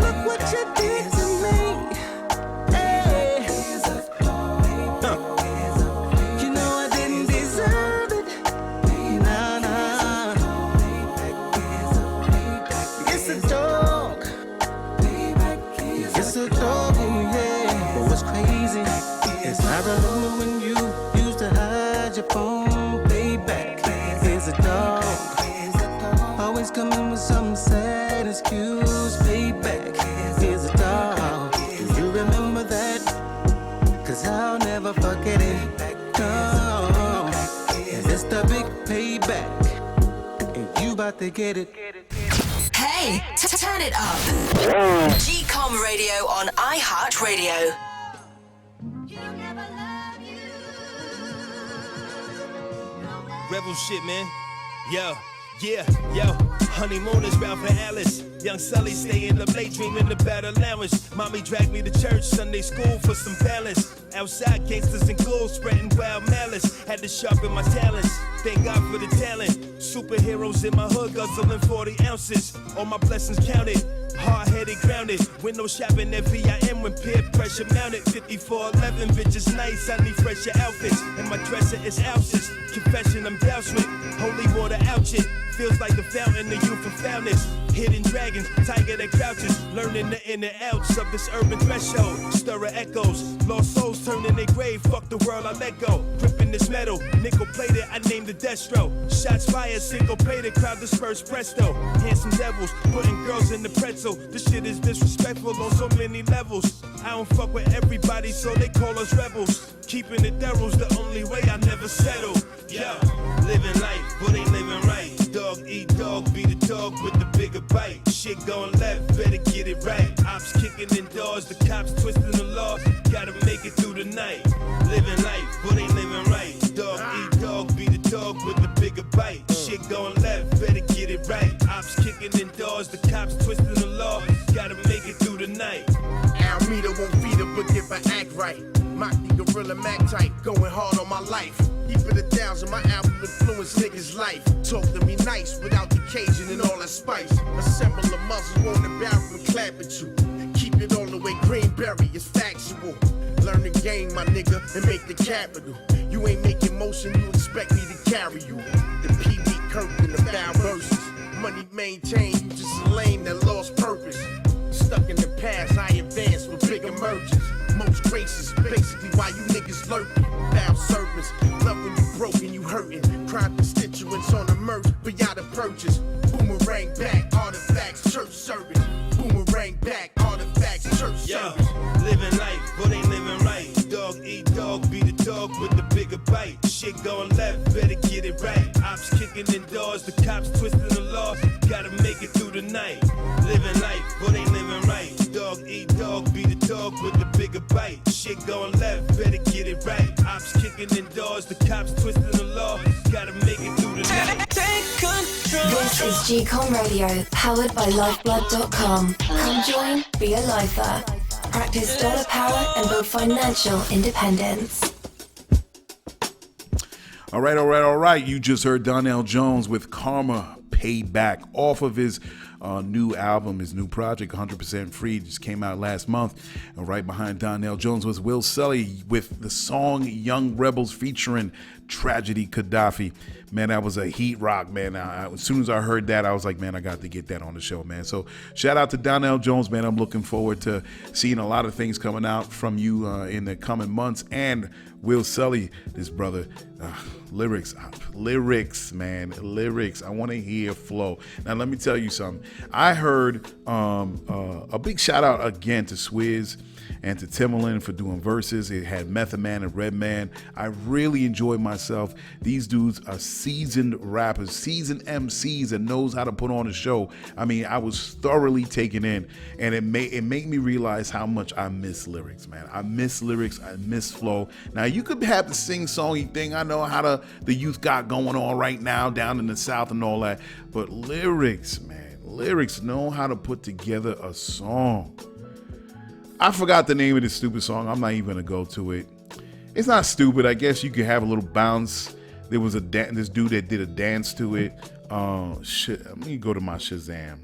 Look what you did to me. Hey. You know I didn't deserve it. Nah. It's a dog. It's a dog, yeah. But what's crazy is I remember when you used to hide your phone. Payback is a dog. Always coming with some sad excuse. Payback is a dog. Do you remember that? Cause I'll never forget it. No. And it's the big payback. And you about to get it.
Hey, turn it up. GCOM Radio on iHeartRadio.
Rebel shit, man. Yo. Honeymoon is bound for Alice. Young Sully staying up late, dreaming about allowance. Mommy dragged me to church, Sunday school for some balance. Outside, gangsters and ghouls spreading wild malice. Had to sharpen my talents. Thank God for the talent. Superheroes in my hood guzzling 40 ounces. All my blessings counted. Hard-headed, grounded, window shopping at VIM when peer pressure mounted. 5411, bitches nice, I need fresher outfits. And my dresser is ounces. Confession, I'm doused with holy water out it. Feels like the fountain of youth and foundness. Hidden dragons, tiger that crouches. Learning the in and outs of this urban threshold. Stir of echoes, lost souls turning their grave. Fuck the world, I let go. Gripping this metal, nickel plated, I named the Destro. Shots fired, syncopated, crowd dispersed presto. Handsome devils, putting girls in the pretzel. This shit is disrespectful on so many levels. I don't fuck with everybody, so they call us rebels. Keeping it Daryl's the only way, I never settle. Yeah, living life, but ain't living right. Dog eat dog, be the dog with the bigger bite. Shit going left, better get it right. Ops kicking in doors, the cops twisting the law. Gotta make it through the night. Living life, but ain't living right. Dog eat dog, be the dog with the bigger bite. Shit going left, better get it right. Ops kicking in doors, the cops twisting the law. Gotta make it through the night.
Almeida won't feed her, but if I act right. Mock the gorilla Mac type, going hard on my life. Keeping it down, so my album influence niggas' life. Talk to me nice, without the Cajun and all that spice. Assemble the muscles on the barrel and clap at you. Keep it all the way Greenberry, it's factual. Learn the game, my nigga, and make the capital. You ain't making motion, you expect me to carry you. The PB Kirk and the foul verses. Money maintained, you just a lame that lost purpose. Stuck in the past, I advance with big emergence. Most gracious, basically why you niggas lurking. Foul servants, love when you broken, you hurting. Crime constituents on the merch, but y'all the purchase. Boomerang back, artifacts, church service. Boomerang back, artifacts, church service.
Living life, but ain't living right. Dog eat dog, be the dog with the bigger bite. Shit going left, better get it right. Ops kicking in doors, the cops twisting the law. Gotta make it through the night. Living life, but ain't living right. Dog eat dog, be the dog with the bigger bite. Shit going left, better get it right. Ops kicking in doors, the cops twisting the law. Gotta make it through the night.
Take control. This is GCOM Radio, powered by Lyfeblood.com. Come join, be a lifer. Practice dollar power and build financial independence.
All right. You just heard Donell Jones with Karma Payback off of his new album, his new project, 100% Free, just came out last month. And right behind Donell Jones was Will Sully with the song Young Rebels featuring Tragedy Gaddafi. Man, that was a heat rock, man. As soon as I heard that, I was like, man, I got to get that on the show, man. So shout out to Donell Jones, man. I'm looking forward to seeing a lot of things coming out from you in the coming months. And Will Sully, this brother, lyrics, man, lyrics. I want to hear flow. Now, let me tell you something. I heard a big shout out again to Swizz and to Timbaland for doing verses. It had Method Man and Redman. I really enjoyed myself. These dudes are seasoned rappers, seasoned MCs that knows how to put on a show. I mean, I was thoroughly taken in, and it made me realize how much I miss lyrics, man. I miss lyrics. I miss flow. Now, you could have the sing-songy thing. I know how the youth got going on right now down in the South and all that, but lyrics, man, lyrics know how to put together a song. I forgot the name of this stupid song. I'm not even gonna go to it. It's not stupid. I guess you could have a little bounce. There was this dude that did a dance to it. Let me go to my Shazam.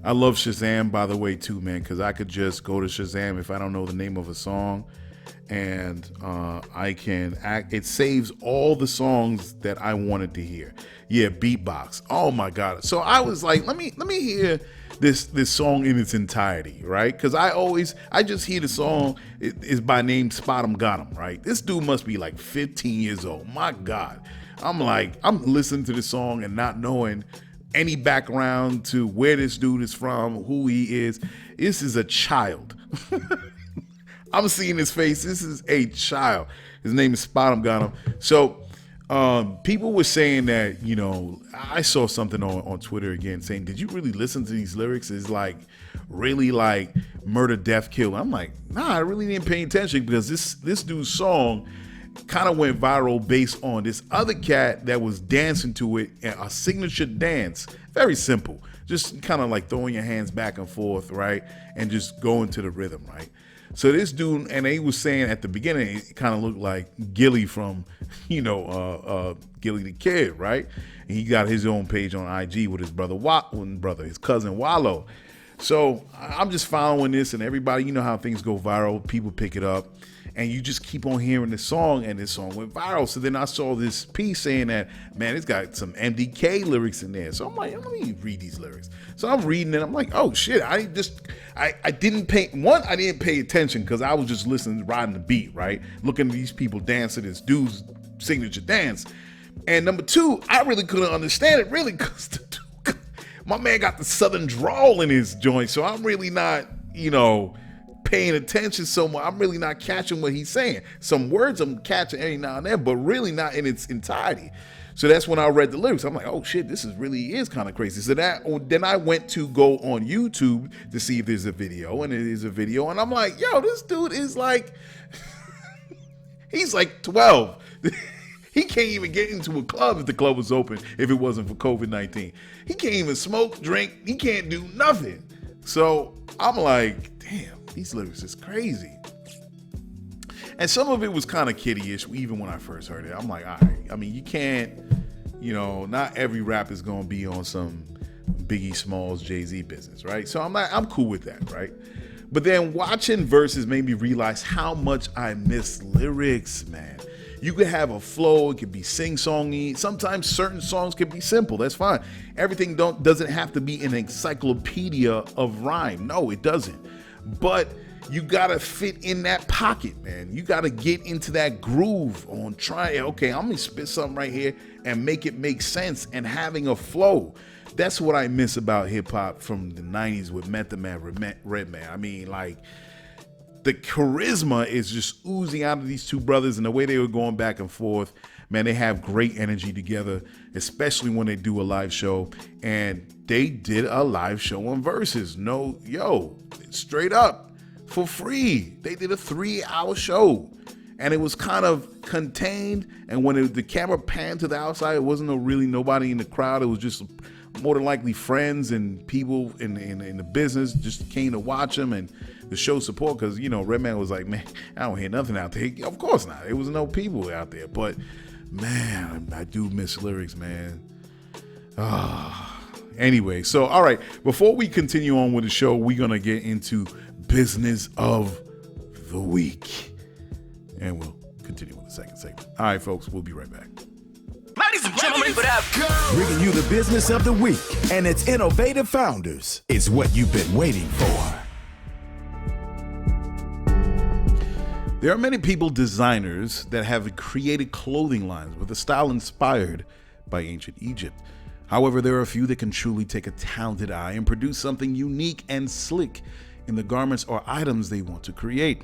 I love Shazam, by the way, too, man, because I could just go to Shazam if I don't know the name of a song, and I can act. It saves all the songs that I wanted to hear. Yeah, beatbox. Oh my God. So I was like, let me hear this song in its entirety, right? Because I just hear the song is by name Spot 'em Got 'em, right? This dude must be like 15 years old. My God. I'm listening to this song and not knowing any background to where this dude is from, who he is. This is a child. I'm seeing his face. This is a child. His name is Spot 'em Got 'em. So people were saying that, I saw something on Twitter again saying, did you really listen to these lyrics? It's like really like murder, death, kill. I'm like, nah, I really didn't pay attention because this dude's song kind of went viral based on this other cat that was dancing to it, a signature dance. Very simple. Just kind of like throwing your hands back and forth, right? And just going to the rhythm, right? So this dude, and they was saying at the beginning, it kind of looked like Gilly from, Gilly the Kid, right? And he got his own page on IG with his his cousin Wallow. So I'm just following this, and everybody, you know how things go viral. People pick it up, and you just keep on hearing the song, and this song went viral. So then I saw this piece saying that, man, it's got some MDK lyrics in there. So I'm like, let me read these lyrics. So I'm reading it. I'm like, oh shit! I didn't pay attention because I was just listening, riding the beat, right? Looking at these people dance to this dude's signature dance. And number two, I really couldn't understand it, really, because my man got the southern drawl in his joint. So I'm really not, paying attention so much. I'm really not catching what he's saying. Some words I'm catching every now and then, but really not in its entirety. So that's when I read the lyrics. I'm like, oh shit, this really is kind of crazy. So then I went to go on YouTube to see if there's a video, and it is a video. And I'm like, yo, this dude is like, he's like 12. He can't even get into a club if the club was open, if it wasn't for COVID-19. He can't even smoke, drink. He can't do nothing. So I'm like, damn, these lyrics is crazy. And some of it was kind of kiddie-ish, even when I first heard it. I'm like, all right. I mean, you can't, not every rap is going to be on some Biggie Smalls, Jay-Z business, right? So I'm cool with that, right? But then watching verses made me realize how much I miss lyrics, man. You could have a flow, it could be sing-songy. Sometimes certain songs can be simple, that's fine. Everything doesn't have to be an encyclopedia of rhyme. No, it doesn't. But you gotta fit in that pocket, man. You gotta get into that groove on trying, okay, I'm gonna spit something right here and make it make sense and having a flow. That's what I miss about hip-hop from the 90s with Method Man, Redman. I mean, like, the charisma is just oozing out of these two brothers, and the way they were going back and forth, man, they have great energy together, especially when they do a live show. And they did a live show on Versus. Straight up for free. They did a 3-hour show, and it was kind of contained. And when the camera panned to the outside, it wasn't really nobody in the crowd. It was just more than likely friends and people in the business just came to watch them and the show support, because Redman was like, man, I don't hear nothing out there. Of course not. There was no people out there. But man, I do miss lyrics, man. Anyway, so all right, before we continue on with the show, we're gonna get into business of the week, and we'll continue with the second segment. All right, folks, we'll be right back.
Ladies and gentlemen,
Bringing you the business of the week and its innovative founders is what you've been waiting for.
There are many designers that have created clothing lines with a style inspired by ancient Egypt. However, there are a few that can truly take a talented eye and produce something unique and slick in the garments or items they want to create.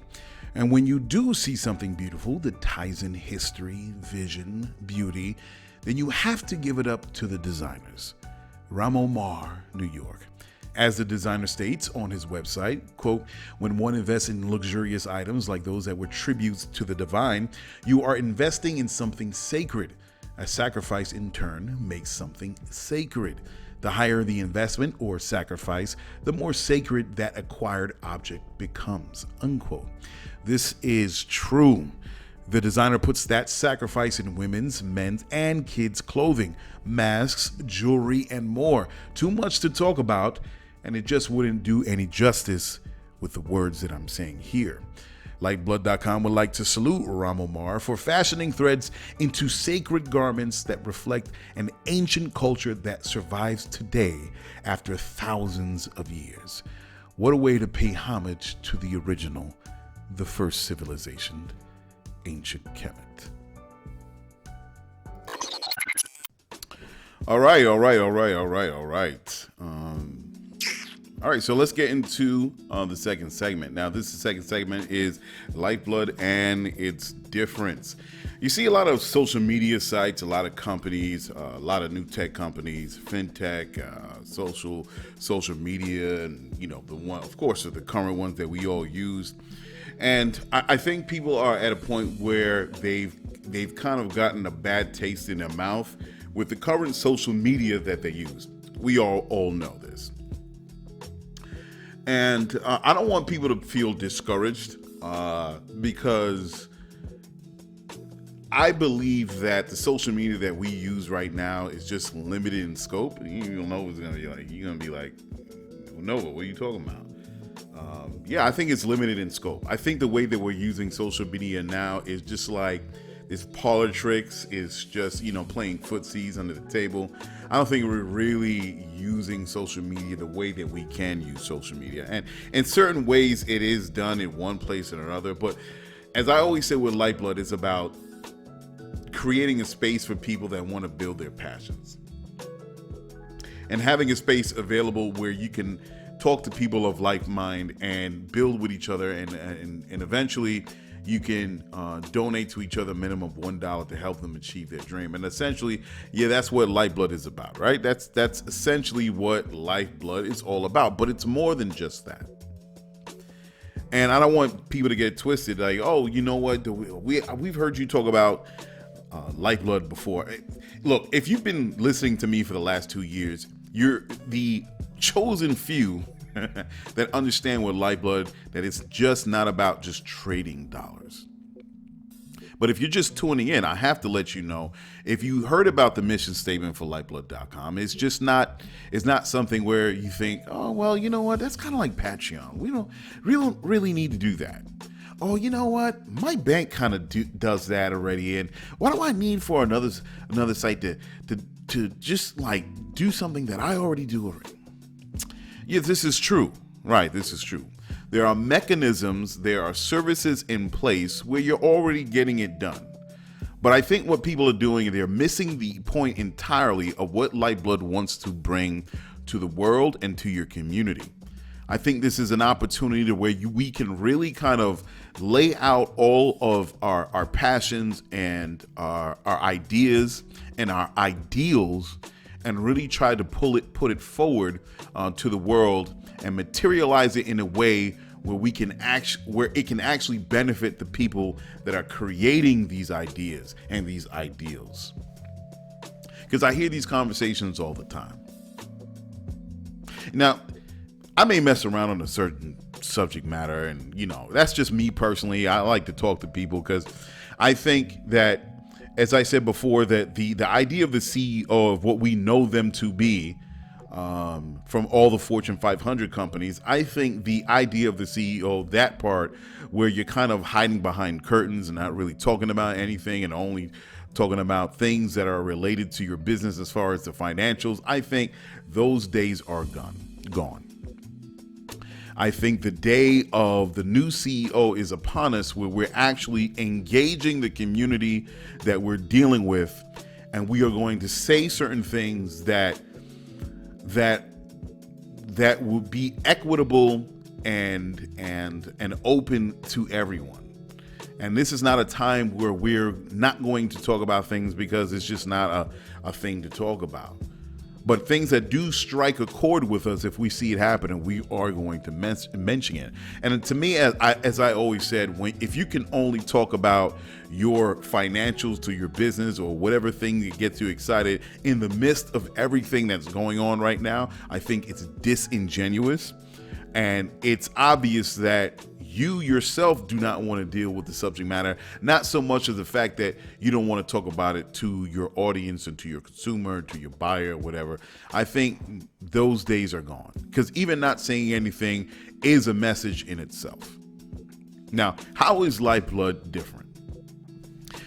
And when you do see something beautiful that ties in history, vision, beauty, then you have to give it up to the designers. Ramo Mar, New York. As the designer states on his website, quote, when one invests in luxurious items like those that were tributes to the divine, you are investing in something sacred. A sacrifice in turn makes something sacred. The higher the investment or sacrifice, the more sacred that acquired object becomes, unquote. This is true. The designer puts that sacrifice in women's, men's, and kids' clothing, masks, jewelry, and more. Too much to talk about, and it just wouldn't do any justice with the words that I'm saying here. Lyfeblood.com would like to salute Ramo Mar for fashioning threads into sacred garments that reflect an ancient culture that survives today after thousands of years. What a way to pay homage to the original, the first civilization, ancient Kemet. All right. All right, so let's get into the second segment. Now, the second segment is Lyfeblood and its difference. You see a lot of social media sites, a lot of companies, a lot of new tech companies, fintech, social media, and the one, of course, are the current ones that we all use. And I think people are at a point where they've kind of gotten a bad taste in their mouth with the current social media that they use. We all know this. And I don't want people to feel discouraged because I believe that the social media that we use right now is just limited in scope. You don't know what's going to be like. You're going to be like, no, what are you talking about? Yeah, I think it's limited in scope. I think the way that we're using social media now is just like this parlor tricks, is just, playing footsies under the table. I don't think we're really using social media the way that we can use social media. And in certain ways, it is done in one place or another. But as I always say with Lyfeblood, it's about creating a space for people that want to build their passions. And having a space available where you can talk to people of like mind and build with each other, and eventually you can donate to each other a minimum of $1 to help them achieve their dream. And essentially, that's what Lyfeblood is about, right? That's essentially what Lyfeblood is all about. But it's more than just that. And I don't want people to get twisted, like, oh, you know what? We've heard you talk about Lyfeblood before. Look, if you've been listening to me for the last 2 years, you're the chosen few that understand with Lyfeblood that it's just not about just trading dollars. But if you're just tuning in, I have to let you know, if you heard about the mission statement for Lyfeblood.com, it's not something where you think, oh, well, you know what, that's kind of like Patreon. We don't really need to do that. Oh, you know what, my bank kind of does that already, and what do I need for another site to just like do something that I already do already? Yeah, this is true. Right, this is true. There are mechanisms, there are services in place where you're already getting it done. But I think what people are doing, they're missing the point entirely of what Lyfeblood wants to bring to the world and to your community. I think this is an opportunity to where we can really kind of lay out all of our passions and our ideas and our ideals, and really try to put it forward to the world and materialize it in a way where it can actually benefit the people that are creating these ideas and these ideals. Because I hear these conversations all the time. Now, I may mess around on a certain subject matter, and that's just me personally. I like to talk to people because I think that, as I said before, that the idea of the CEO of what we know them to be, from all the Fortune 500 companies, I think the idea of the CEO, that part where you're kind of hiding behind curtains and not really talking about anything and only talking about things that are related to your business as far as the financials, I think those days are gone. I think the day of the new CEO is upon us, where we're actually engaging the community that we're dealing with, and we are going to say certain things that will be equitable and open to everyone. And this is not a time where we're not going to talk about things because it's just not a thing to talk about. But things that do strike a chord with us, if we see it happen, and we are going to mention it. And to me, as I always said, if you can only talk about your financials to your business or whatever thing that gets you excited in the midst of everything that's going on right now, I think it's disingenuous. And it's obvious that you yourself do not want to deal with the subject matter, not so much of the fact that you don't want to talk about it to your audience and to your consumer, to your buyer, whatever. I think those days are gone, because even not saying anything is a message in itself. Now, how is Lyfeblood different?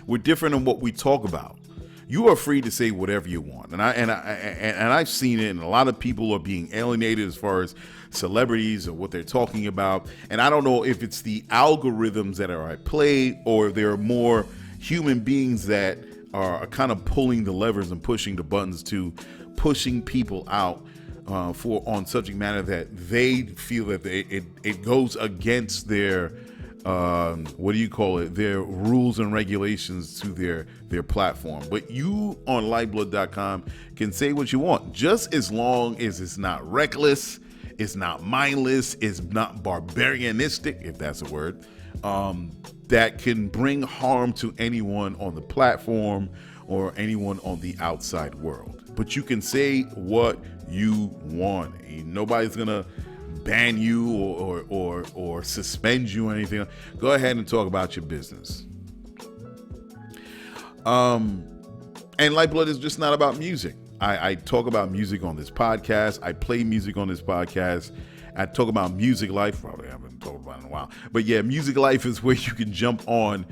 We're different in what we talk about. You are free to say whatever you want, and I've seen it, and a lot of people are being alienated as far as celebrities or what they're talking about. And I don't know if it's the algorithms that are at play, or there are more human beings that are kind of pulling the levers and pushing the buttons to pushing people out on subject matter that they feel that it goes against their their rules and regulations to their platform. But you on Lyfeblood.com can say what you want, just as long as it's not reckless, it's not mindless, it's not barbarianistic, if that's a word, that can bring harm to anyone on the platform or anyone on the outside world. But you can say what you want. Nobody's gonna ban you or suspend you or anything. Go ahead and talk about your business. And Lyfeblood is just not about music. I talk about music on this podcast. I play music on this podcast. I talk about Music Life. Probably haven't talked about it in a while. But yeah, Music Life is where you can jump on,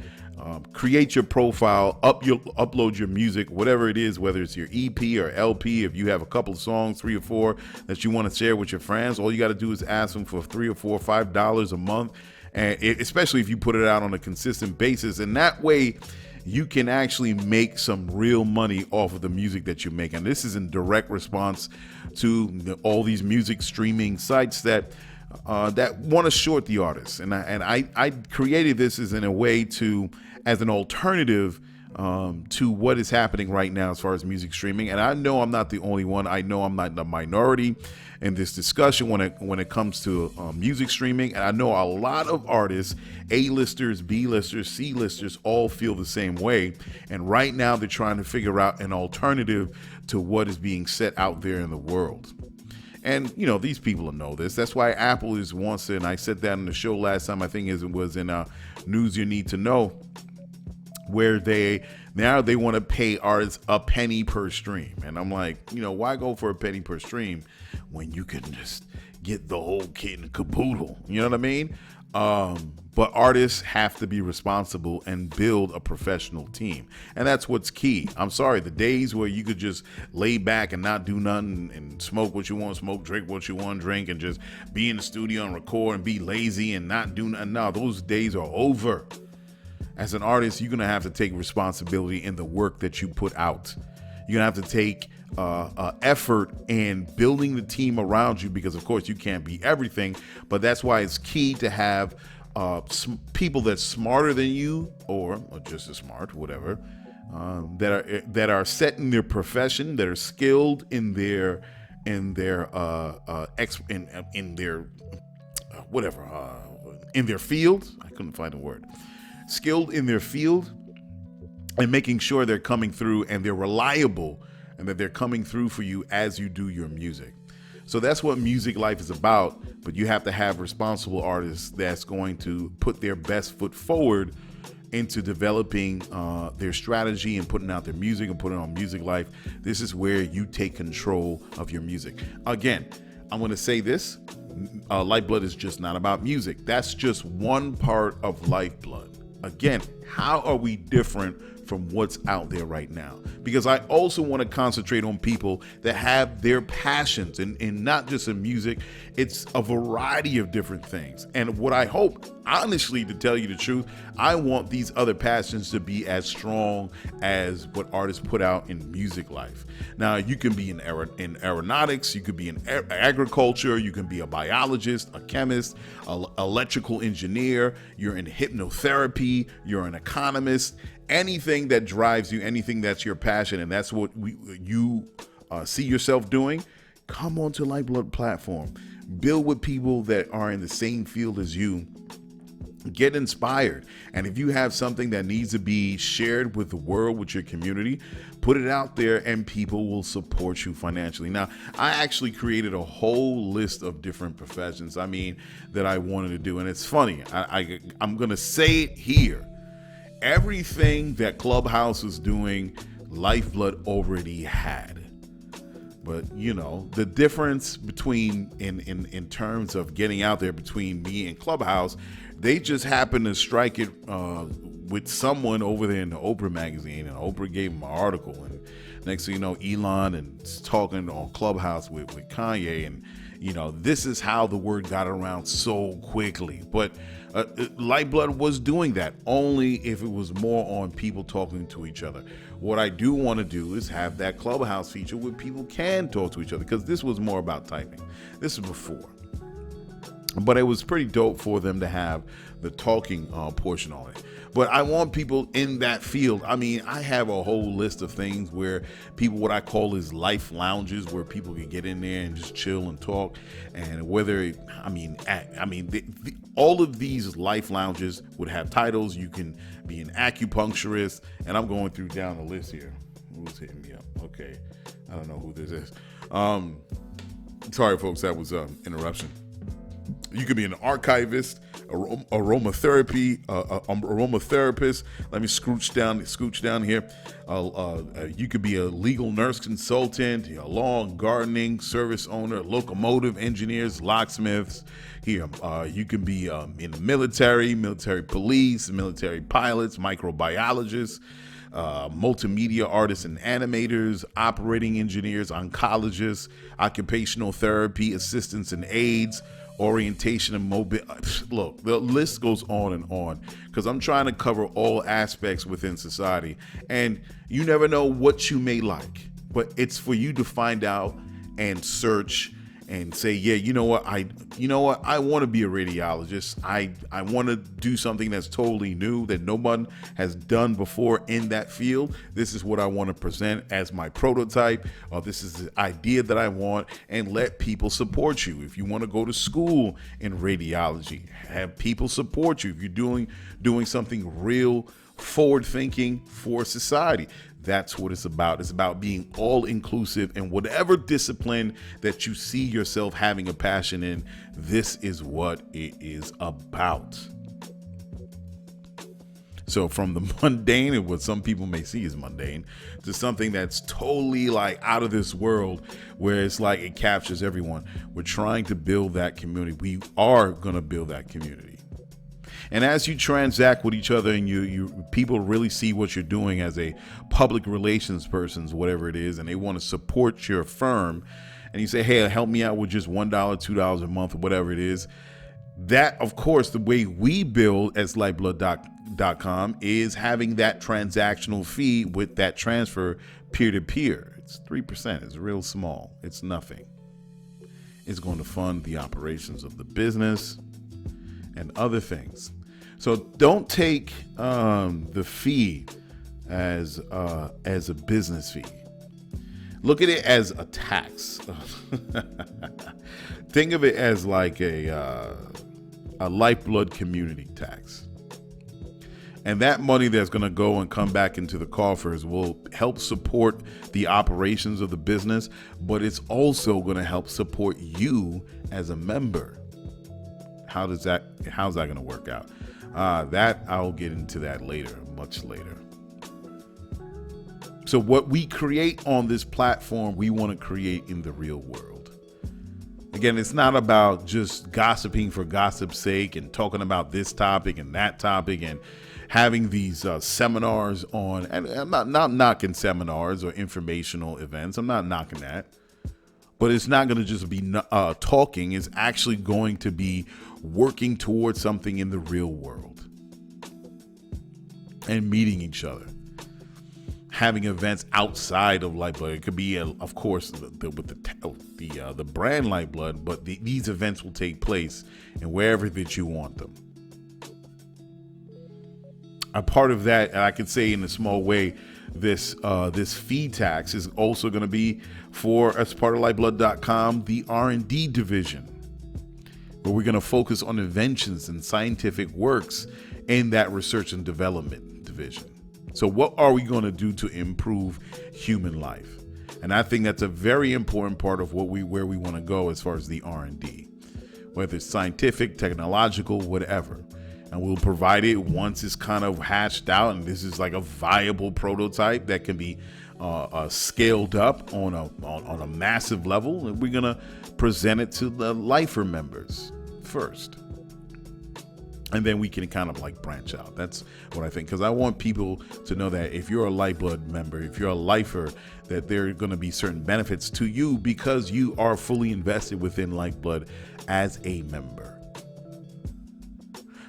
create your profile, upload your music, whatever it is, whether it's your EP or LP. If you have a couple of songs, 3 or 4 that you want to share with your friends, all you got to do is ask them for $3 or $4 or $5 a month. And especially if you put it out on a consistent basis. And that way, you can actually make some real money off of the music that you make. And this is in direct response to all these music streaming sites that want to short the artists. And I created this as in a way as an alternative to what is happening right now as far as music streaming. And I know I'm not the only one. I know I'm not the minority in this discussion when it comes to music streaming. And I know a lot of artists, A-listers, B-listers, C-listers, all feel the same way. And right now they're trying to figure out an alternative to what is being set out there in the world. And, these people know this. That's why Apple wants to, and I said that in the show last time, I think it was in News You Need to Know, where they want to pay artists a penny per stream. And I'm like, why go for a penny per stream when you can just get the whole kit and caboodle? You know what I mean? But artists have to be responsible and build a professional team. And that's what's key. I'm sorry, the days where you could just lay back and not do nothing and smoke what you want to smoke, drink what you want to drink, and just be in the studio and record and be lazy and not do nothing. No, those days are over. As an artist, you're going to have to take responsibility in the work that you put out. You're going to have to take effort in building the team around you, because, of course, you can't be everything. But that's why it's key to have people that's smarter than you, or just as smart, whatever, that are set in their profession, that are skilled in their field. I couldn't find a word. Skilled in their field, and making sure they're coming through and they're reliable, and that they're coming through for you as you do your music. So that's what Music Life is about. But you have to have responsible artists that's going to put their best foot forward into developing their strategy and putting out their music and putting on Music Life. This is where you take control of your music. Again, I'm going to say this. Lyfeblood is just not about music. That's just one part of Lyfeblood. Again, how are we different from what's out there right now? Because I also want to concentrate on people that have their passions, and not just in music. It's a variety of different things. And what I hope, honestly, to tell you the truth, I want these other passions to be as strong as what artists put out in Music Life. Now, you can be in aeronautics, you could be in agriculture, you can be a biologist, a chemist, an electrical engineer, you're in hypnotherapy, you're an economist. Anything that drives you, anything that's your passion, and that's what you see yourself doing, come onto Lyfeblood platform. Build with people that are in the same field as you. Get inspired. And if you have something that needs to be shared with the world, with your community, put it out there and people will support you financially. Now, I actually created a whole list of different professions, that I wanted to do. And it's funny. I'm going to say it here. Everything that Clubhouse was doing, Lyfeblood already had. But, the difference between, in terms of getting out there between me and Clubhouse, they just happened to strike it with someone over there in the Oprah magazine, and Oprah gave him an article. And next thing you know, Elon is talking on Clubhouse with Kanye. And, this is how the word got around so quickly. But Lyfeblood was doing that only if it was more on people talking to each other. What I do want to do is have that Clubhouse feature where people can talk to each other, because this was more about typing. This is before. But it was pretty dope for them to have the talking portion on it. But I want people in that field. I have a whole list of things where people, what I call is life lounges, where people can get in there and just chill and talk. And whether, all of these life lounges would have titles. You can be an acupuncturist. And I'm going through down the list here. Who's hitting me up? Okay. I don't know who this is. Sorry, folks. That was interruption. You could be an archivist, aromatherapist. Let me scooch down here. You could be a legal nurse consultant, lawn, gardening, service owner, locomotive engineers, locksmiths. Here, you can be in the military police, military pilots, microbiologists, multimedia artists and animators, operating engineers, oncologists, occupational therapy assistants and aides, orientation and mobile. Look, the list goes on because I'm trying to cover all aspects within society, and you never know what you may like, but it's for you to find out and search and say, yeah, you know what, I want to be a radiologist. I want to do something that's totally new that no one has done before in that field. This is what I want to present as my prototype, or this is the idea that I want, and let people support you. If you want to go to school in radiology, have people support you. If you're doing something real forward thinking for society, that's what it's about. It's about being all inclusive in whatever discipline that you see yourself having a passion in. This is what it is about. So from the mundane, and what some people may see as mundane, to something that's totally like out of this world, where it's like it captures everyone. We're trying to build that community. We are going to build that community. And as you transact with each other, and you people really see what you're doing as a public relations person, whatever it is, and they want to support your firm, and you say, hey, help me out with just $1, $2 a month, or whatever it is. That, of course, the way we build as Lyfeblood.com is having that transactional fee with that transfer peer-to-peer. It's 3%. It's real small. It's nothing. It's going to fund the operations of the business and other things. So don't take the fee as a business fee. Look at it as a tax. Think of it as like a Lyfeblood community tax. And that money that's going to go and come back into the coffers will help support the operations of the business, but it's also going to help support you as a member. How's that going to work out? That I'll get into that later, much later. So what we create on this platform, we want to create in the real world. Again, it's not about just gossiping for gossip's sake and talking about this topic and that topic and having these seminars on. And I'm not knocking seminars or informational events. I'm not knocking that. But it's not going to just be talking. It's actually going to be working towards something in the real world and meeting each other, having events outside of Lyfeblood. It could be, of course, with the brand Lyfeblood, but these events will take place and wherever that you want them. A part of that, and I could say in a small way, this fee tax is also going to be for, as part of Lyfeblood.com, the R&D division, where we're going to focus on inventions and scientific works in that research and development division. So what are we going to do to improve human life? And I think that's a very important part of where we want to go as far as the R&D, whether it's scientific, technological, whatever. And we'll provide it once it's kind of hatched out, and this is like a viable prototype that can be scaled up on a massive level. And we're gonna present it to the Lyfer members first, and then we can kind of like branch out. That's what I think, because I want people to know that if you're a Lyfeblood member, if you're a Lyfer, that there are going to be certain benefits to you because you are fully invested within Lyfeblood as a member.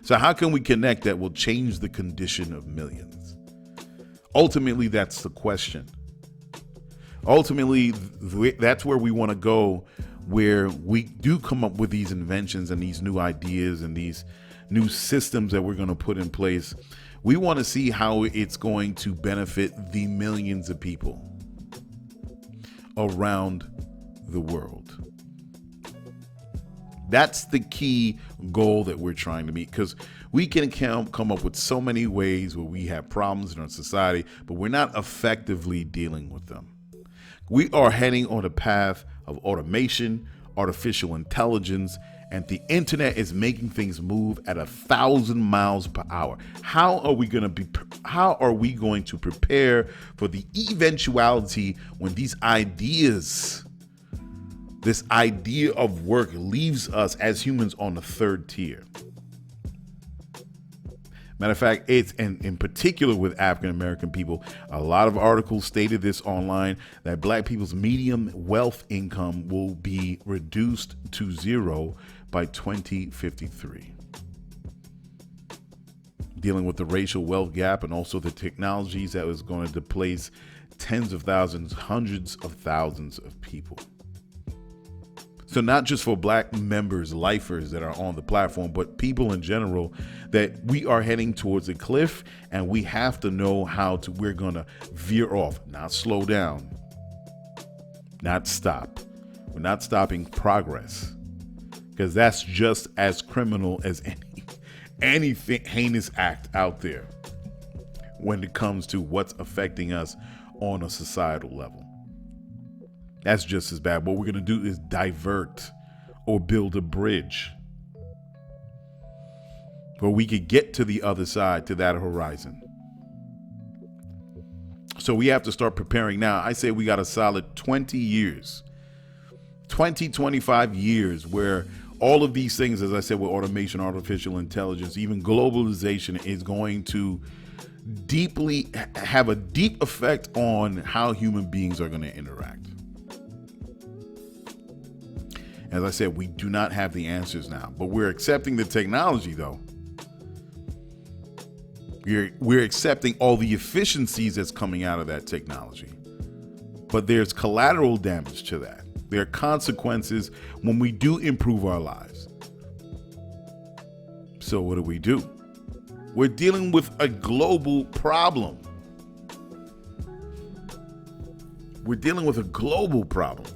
So how can we connect that will change the condition of millions? Ultimately, that's the question. Ultimately, that's where we want to go, where we do come up with these inventions and these new ideas and these new systems that we're going to put in place. We want to see how it's going to benefit the millions of people around the world. That's the key goal that we're trying to meet, because we can come up with so many ways where we have problems in our society, but we're not effectively dealing with them. We are heading on a path of automation, artificial intelligence, And the internet is making things move at 1,000 miles per hour. How are we going to prepare for the eventuality when this idea of work leaves us as humans on the third tier? Matter of fact, it's in particular with African American people, a lot of articles stated this online, that black people's median wealth income will be reduced to zero by 2053. Dealing with the racial wealth gap and also the technologies that was going to displace tens of thousands, hundreds of thousands of people. So not just for black members, lifers that are on the platform, but people in general, that we are heading towards a cliff, and we have to know we're going to veer off, not slow down, not stop. We're not stopping progress, because that's just as criminal as any heinous act out there when it comes to what's affecting us on a societal level. That's just as bad. What we're going to do is divert or build a bridge where we could get to the other side, to that horizon. So we have to start preparing now. I say we got a solid 20 years, 25 years where all of these things, as I said, with automation, artificial intelligence, even globalization is going to have a deep effect on how human beings are going to interact. As I said, we do not have the answers now, but we're accepting the technology, though. We're accepting all the efficiencies that's coming out of that technology. But there's collateral damage to that. There are consequences when we do improve our lives. So what do? We're dealing with a global problem. We're dealing with a global problem.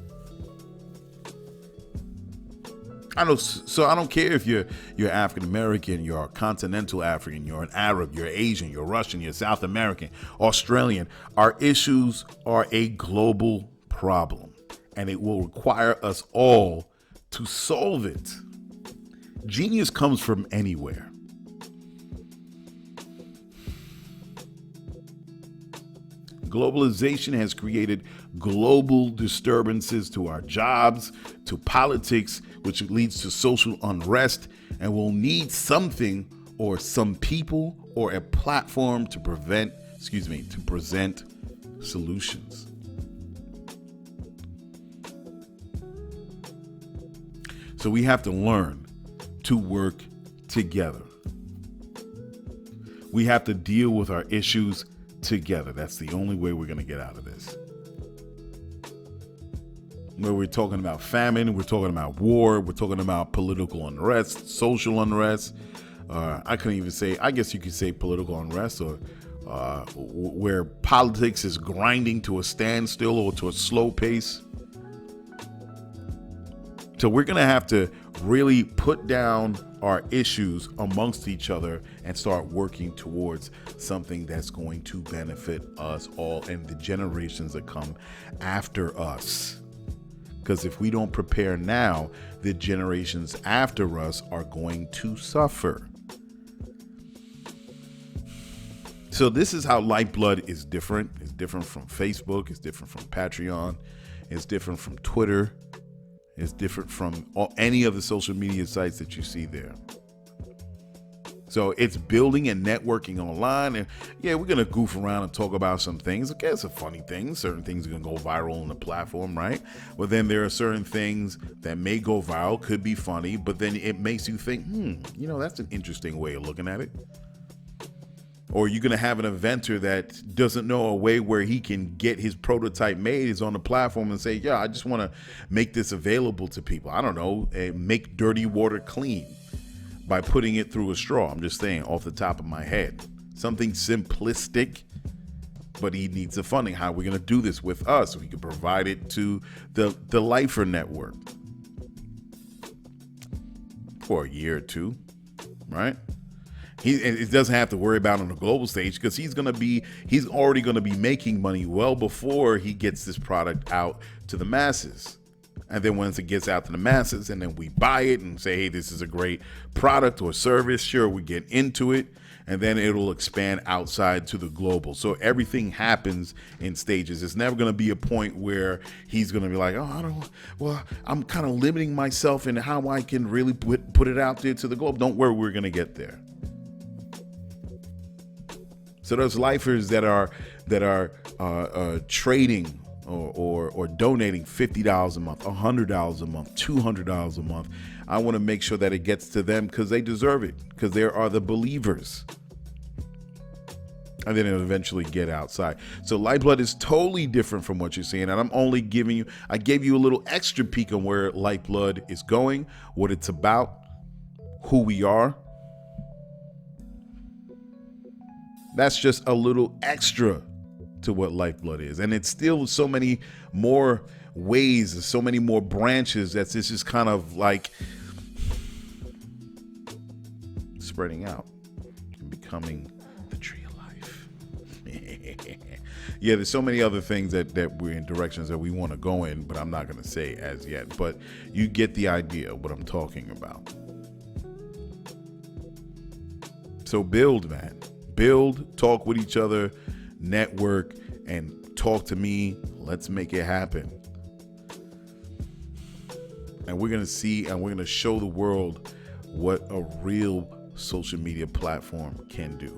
I don't care if you're African American, you're continental African, you're an Arab, you're Asian, you're Russian, you're South American, Australian. Our issues are a global problem, and it will require us all to solve it. Genius comes from anywhere. Globalization has created global disturbances to our jobs, to politics, which leads to social unrest, and will need something or some people or a platform to present solutions. So we have to learn to work together. We have to deal with our issues together. That's the only way we're going to get out of this. Where we're talking about famine, we're talking about war, we're talking about political unrest, social unrest. I couldn't even say, I guess you could say political unrest, or where politics is grinding to a standstill or to a slow pace. So we're going to have to really put down our issues amongst each other and start working towards something that's going to benefit us all and the generations that come after us. Because if we don't prepare now, the generations after us are going to suffer. So this is how Lyfeblood is different. It's different from Facebook. It's different from Patreon. It's different from Twitter. It's different from any of the social media sites that you see there. So it's building and networking online. And yeah, we're going to goof around and talk about some things. Okay, it's a funny thing. Certain things are going to go viral on the platform, right? But then there are certain things that may go viral, could be funny, but then it makes you think, that's an interesting way of looking at it. Or you're going to have an inventor that doesn't know a way where he can get his prototype made, is on the platform and say, yeah, I just want to make this available to people. I don't know, make dirty water clean by putting it through a straw. I'm just saying off the top of my head. Something simplistic, but he needs the funding. How are we going to do this with us? We can provide it to the Lyfe network for a year or two, right? It doesn't have to worry about on the global stage because he's already going to be making money well before he gets this product out to the masses. And then once it gets out to the masses and then we buy it and say, hey, this is a great product or service, sure, we get into it. And then it'll expand outside to the global. So everything happens in stages. It's never going to be a point where he's going to be like, I'm kind of limiting myself in how I can really put it out there to the globe. Don't worry, we're going to get there. So those lifers that are trading or donating $50 a month, $100 a month, $200 a month, I want to make sure that it gets to them because they deserve it, because they are the believers. And then it'll eventually get outside. So Lyfeblood is totally different from what you're seeing. And I'm only I gave you a little extra peek on where Lyfeblood is going, what it's about, who we are. That's just a little extra to what Lyfeblood is. And it's still so many more ways, so many more branches that this is kind of like spreading out and becoming the tree of life. Yeah, there's so many other things that we're in directions that we want to go in, but I'm not going to say as yet. But you get the idea of what I'm talking about. So build, man. Build, talk with each other, network, and talk to me. Let's make it happen. And we're going to see and we're going to show the world what a real social media platform can do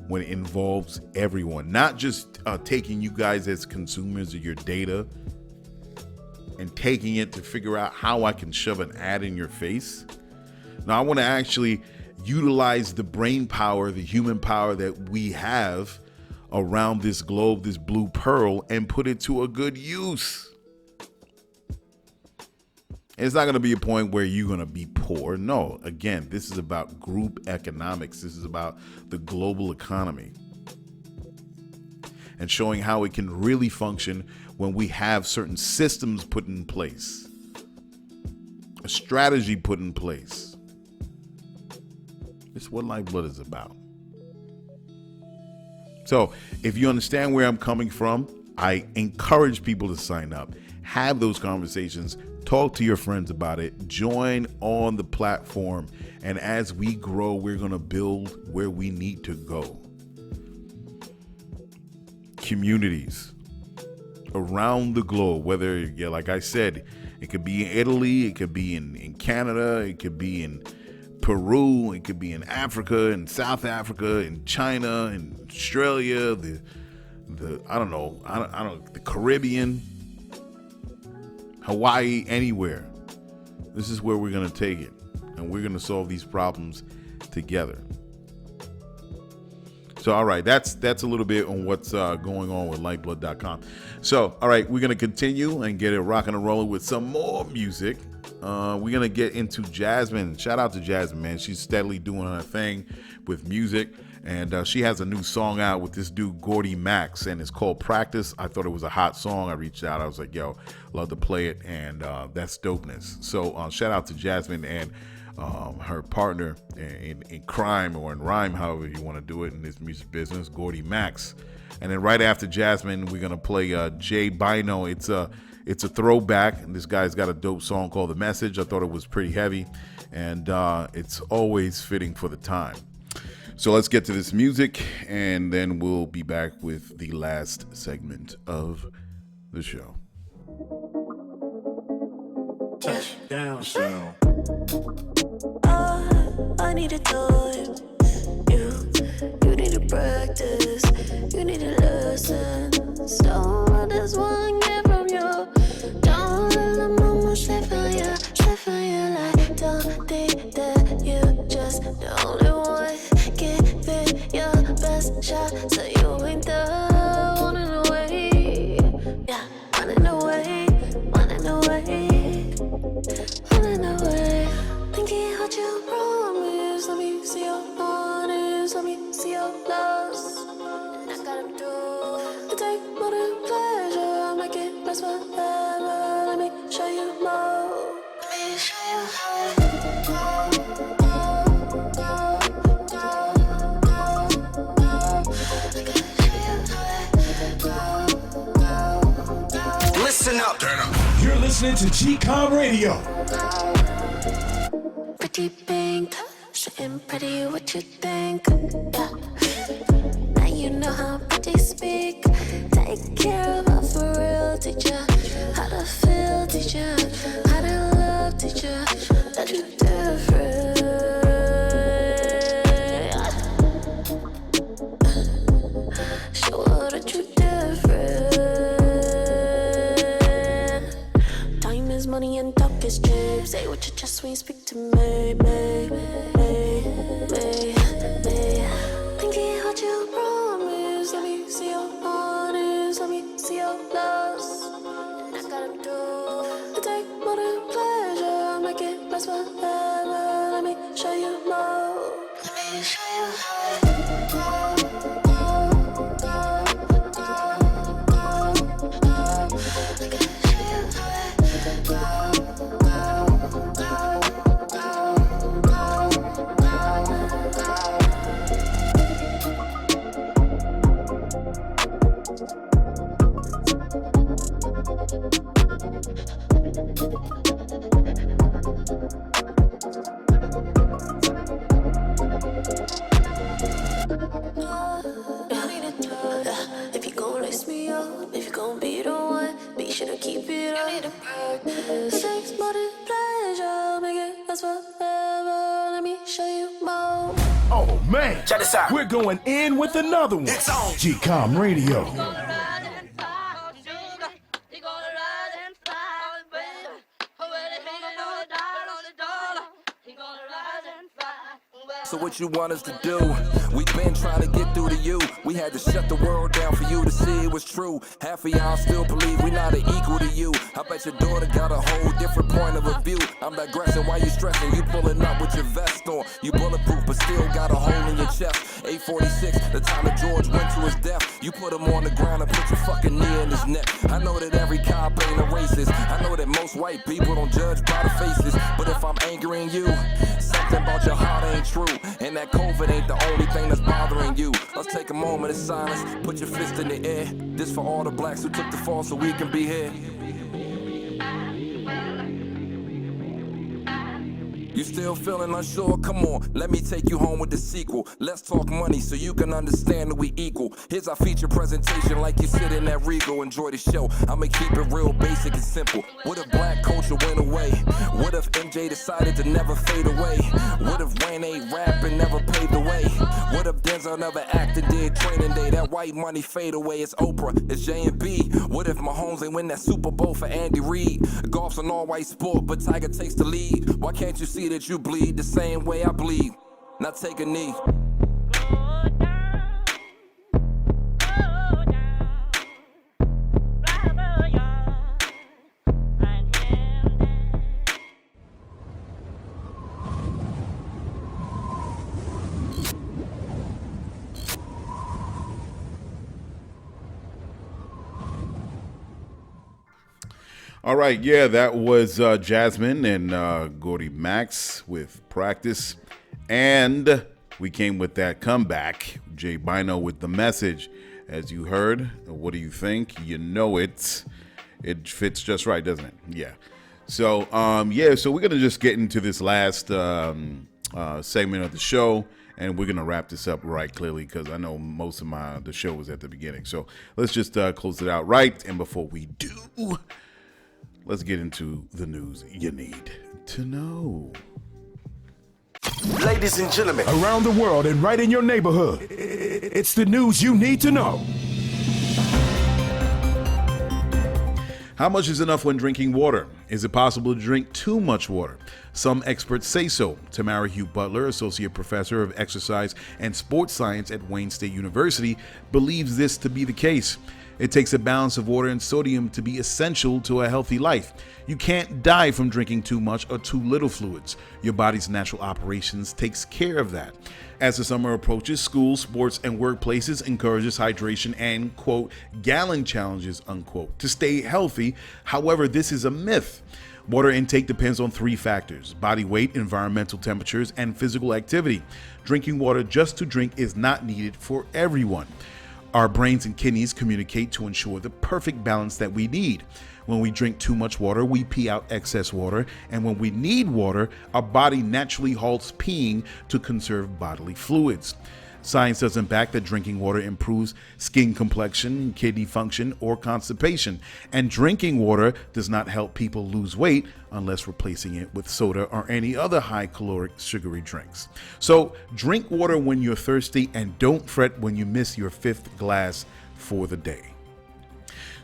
when it involves everyone, not just taking you guys as consumers of your data and taking it to figure out how I can shove an ad in your face. Now, I want to actually utilize the brain power, the human power that we have around this globe, this blue pearl, and put it to a good use. It's not going to be a point where you're going to be poor. No, again, this is about group economics. This is about the global economy and showing how it can really function when we have certain systems put in place, a strategy put in place. It's what Lyfeblood is about. So if you understand where I'm coming from, I encourage people to sign up, have those conversations, talk to your friends about it, join on the platform. And as we grow, we're going to build where we need to go. Communities around the globe, whether, like I said, it could be in Italy, it could be in Canada, it could be in Peru, it could be in Africa, in South Africa, in China, in Australia, the Caribbean, Hawaii, anywhere. This is where we're going to take it, and we're going to solve these problems together. So, all right, that's a little bit on what's going on with Lyfeblood.com. So, all right, we're going to continue and get it rocking and rolling with some more music. We're going to get into Jazmine. Shout out to Jazmine, man. She's steadily doing her thing with music. And she has a new song out with this dude, Gordy Max, and it's called Practice. I thought it was a hot song. I reached out. I was like, yo, love to play it. And that's dopeness. So shout out to Jazmine and her partner in crime or in rhyme, however you want to do it in this music business, Gordy Max. And then right after Jazmine, we're going to play J Bino. It's a throwback, and this guy's got a dope song called The Message. I thought it was pretty heavy, and it's always fitting for the time. So let's get to this music, and then we'll be back with the last segment of the show.
Touchdown sound.
I need to time. You need to practice. You need to listen. So this one get from you. Don't let the mama slip on you like don't think that you just the only one. Give it your best shot, so you ain't the running away. Yeah, running away, running away, running away. Thinking what you promised. Let me see your honest, let me see your loss. And I gotta do it take more than pleasure, make it last forever. Let me show you more. Let me show you how.
Listen up.
You're listening
listening to GCOM Radio.
Pretty pink, sitting pretty, what you think? Yeah. Now you know how pretty speak. Take care of her for real, teacher. How to feel, teacher. How to love, teacher. That you different. Show her that you different. Time is money and talk is cheap. Say what you just when you speak to me, me. Pinky, what you promise? Let me see your honest. Let me see your loss. And I gotta do. I take more than pleasure. Make it last forever. Let me show you more. Let me show you how. If you gon' lace me up, if you gon' be the one, be sure to keep it up. It takes more than pleasure, make it last forever. Let me show you more.
Oh man,
Check this out.
we're going in with another one.
It's on.
GCOM Radio.
So what you want us to do? We've been trying to get through to you. We had to shut the world down for you to see it was true. Half of y'all still believe we not equal to you. I bet your daughter got a whole different point of view. I'm digressing, why you stressing? You pulling up with your vest on. You bulletproof but still got a hole in your chest. 846, the time that George went to his death. You put him on the ground and put your fucking knee in his neck. I know that every cop ain't a racist. I know that most white people don't judge by the faces. But if I'm angering you, something about your heart ain't true. And that COVID ain't the only thing that's bothering you. Let's take a moment of silence, put your fist in the air. This for all the blacks who took the fall so we can be here. You still feeling unsure? Come on, let me take you home with the sequel. Let's talk money so you can understand that we equal. Here's our feature presentation like you sit in that Regal. Enjoy the show, I'ma keep it real basic and simple. What if black culture went away? What if MJ decided to never fade away? What if Wayne ain't rap and never paved the way? What if Denzel never acted, did Training Day? That white money fade away, it's Oprah, it's J&B. What if Mahomes ain't win that Super Bowl for Andy Reid? Golf's an all-white sport, but Tiger takes the lead. Why can't you see that you bleed the same way I bleed? Now take a knee.
All right, yeah, that was Jazmine and Gordy Max with Practice. And we came with that comeback. Jay Bino with The Message. As you heard, what do you think? You know it. It fits just right, doesn't it? Yeah. So, so we're going to just get into this last segment of the show. And we're going to wrap this up right clearly because I know most of the show was at the beginning. So let's just close it out right. And before we do, let's get into the news you need to know.
Ladies and gentlemen,
Around the world and right in your neighborhood, it's the news you need to know.
How much is enough when drinking water? Is it possible to drink too much water? Some experts say so. Tamara Hugh Butler, Associate Professor of Exercise and Sports Science at Wayne State University, believes this to be the case. It takes a balance of water and sodium to be essential to a healthy life. You can't die from drinking too much or too little fluids. Your body's natural operations takes care of that. As the summer approaches, schools, sports, and workplaces encourages hydration and, quote, gallon challenges, unquote, to stay healthy. However, this is a myth. Water intake depends on 3 factors: body weight, environmental temperatures, and physical activity. Drinking water just to drink is not needed for everyone. Our brains and kidneys communicate to ensure the perfect balance that we need. When we drink too much water, we pee out excess water, and when we need water, our body naturally halts peeing to conserve bodily fluids. Science doesn't back that drinking water improves skin complexion, kidney function, or constipation. And drinking water does not help people lose weight unless replacing it with soda or any other high-caloric sugary drinks. So drink water when you're thirsty and don't fret when you miss your 5th glass for the day.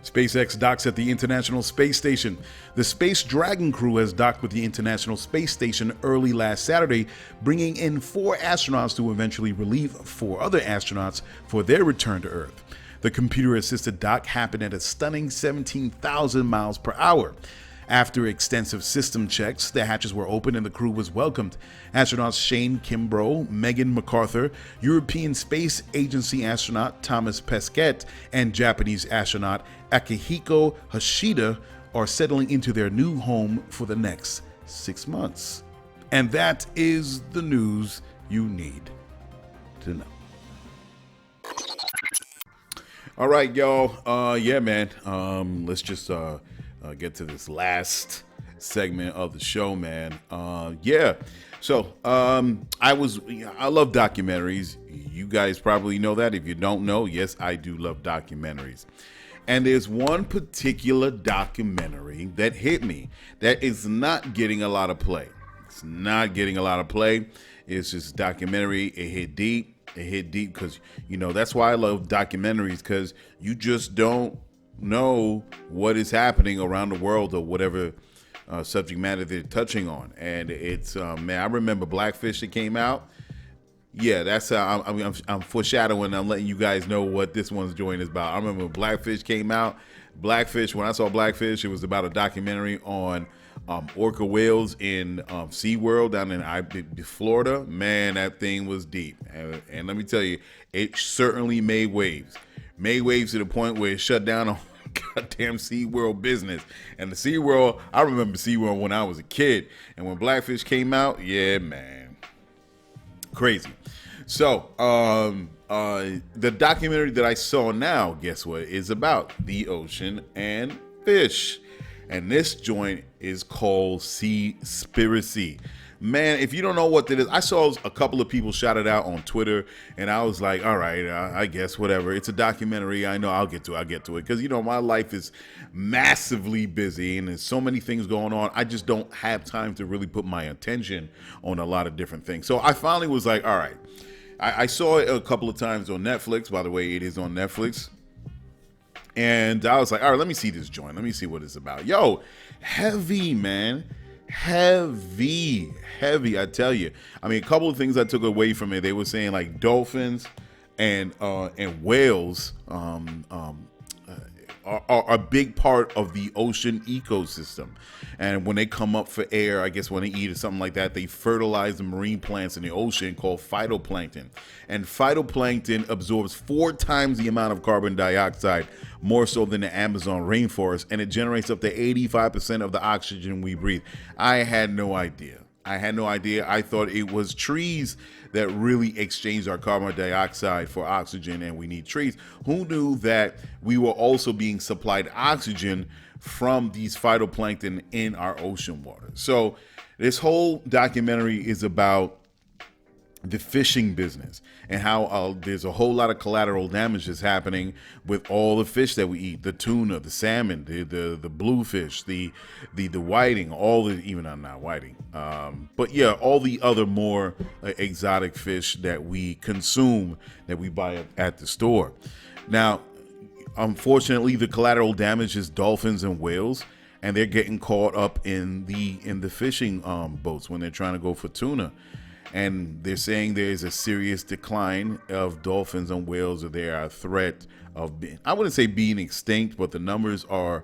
SpaceX docks at the International Space Station. The Space Dragon crew has docked with the International Space Station early last Saturday, bringing in 4 astronauts to eventually relieve 4 other astronauts for their return to Earth. The computer-assisted dock happened at a stunning 17,000 miles per hour. After extensive system checks, the hatches were opened and the crew was welcomed. Astronauts Shane Kimbrough, Megan MacArthur, European Space Agency astronaut Thomas Pesquet, and Japanese astronaut Akihiko Hashida are settling into their new home for the next 6 months. And that is the news you need to know. All right, y'all. Yeah, man. Let's just get to this last segment of the show, man. So I love documentaries. You guys probably know that. If you don't know, yes, I do love documentaries. And there's one particular documentary that hit me that is not getting a lot of play. It's not getting a lot of play. It's just documentary. It hit deep. It hit deep because, that's why I love documentaries, because you just don't know what is happening around the world or whatever subject matter they're touching on. And it's man, I remember Blackfish that came out. Yeah, that's I'm foreshadowing. I'm letting you guys know what this one's joint is about. I remember when Blackfish came out. Blackfish, when I saw Blackfish, it was about a documentary on orca whales in SeaWorld down in Florida. Man, that thing was deep. And let me tell you, it certainly made waves. Made waves to the point where it shut down on goddamn SeaWorld business. And the SeaWorld, I remember SeaWorld when I was a kid. And when Blackfish came out, yeah, man. Crazy. So, the documentary that I saw now, guess what, is about the ocean and fish. And this joint is called Seaspiracy. Man, if you don't know what that is, I saw a couple of people shout it out on Twitter, and I was like, all right, I guess whatever. It's a documentary. I know I'll get to it. Because, my life is massively busy, and there's so many things going on. I just don't have time to really put my attention on a lot of different things. So I finally was like, all right. I saw it a couple of times on Netflix. By the way, it is on Netflix. And I was like, all right, let me see this joint. Let me see what it's about. Yo, heavy, man. Heavy, I tell you. I mean, a couple of things I took away from it. They were saying like dolphins and whales are a big part of the ocean ecosystem. And when they come up for air, I guess when they eat or something like that, they fertilize the marine plants in the ocean called phytoplankton. And phytoplankton absorbs 4 times the amount of carbon dioxide, more so than the Amazon rainforest, and it generates up to 85% of the oxygen we breathe. I had no idea. I thought it was trees that really exchange our carbon dioxide for oxygen, and we need trees. Who knew that we were also being supplied oxygen from these phytoplankton in our ocean water? So this whole documentary is about the fishing business and how there's a whole lot of collateral damage that's happening with all the fish that we eat, the tuna, the salmon, the bluefish, the whiting, even not whiting, but yeah, all the other more exotic fish that we consume, that we buy at the store. Now, unfortunately, the collateral damage is dolphins and whales, and they're getting caught up in the fishing boats when they're trying to go for tuna. And they're saying there's a serious decline of dolphins and whales, or they are a threat of being, I wouldn't say being extinct, but the numbers are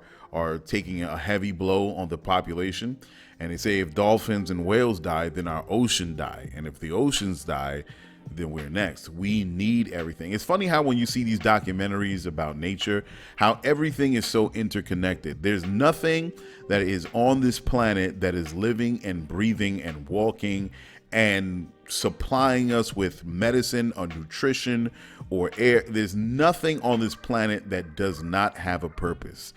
taking a heavy blow on the population. And they say if dolphins and whales die, then our ocean die. And if the oceans die, then we're next. We need everything. It's funny how when you see these documentaries about nature, how everything is so interconnected. There's nothing that is on this planet that is living and breathing and walking and supplying us with medicine or nutrition or air. There's nothing on this planet that does not have a purpose.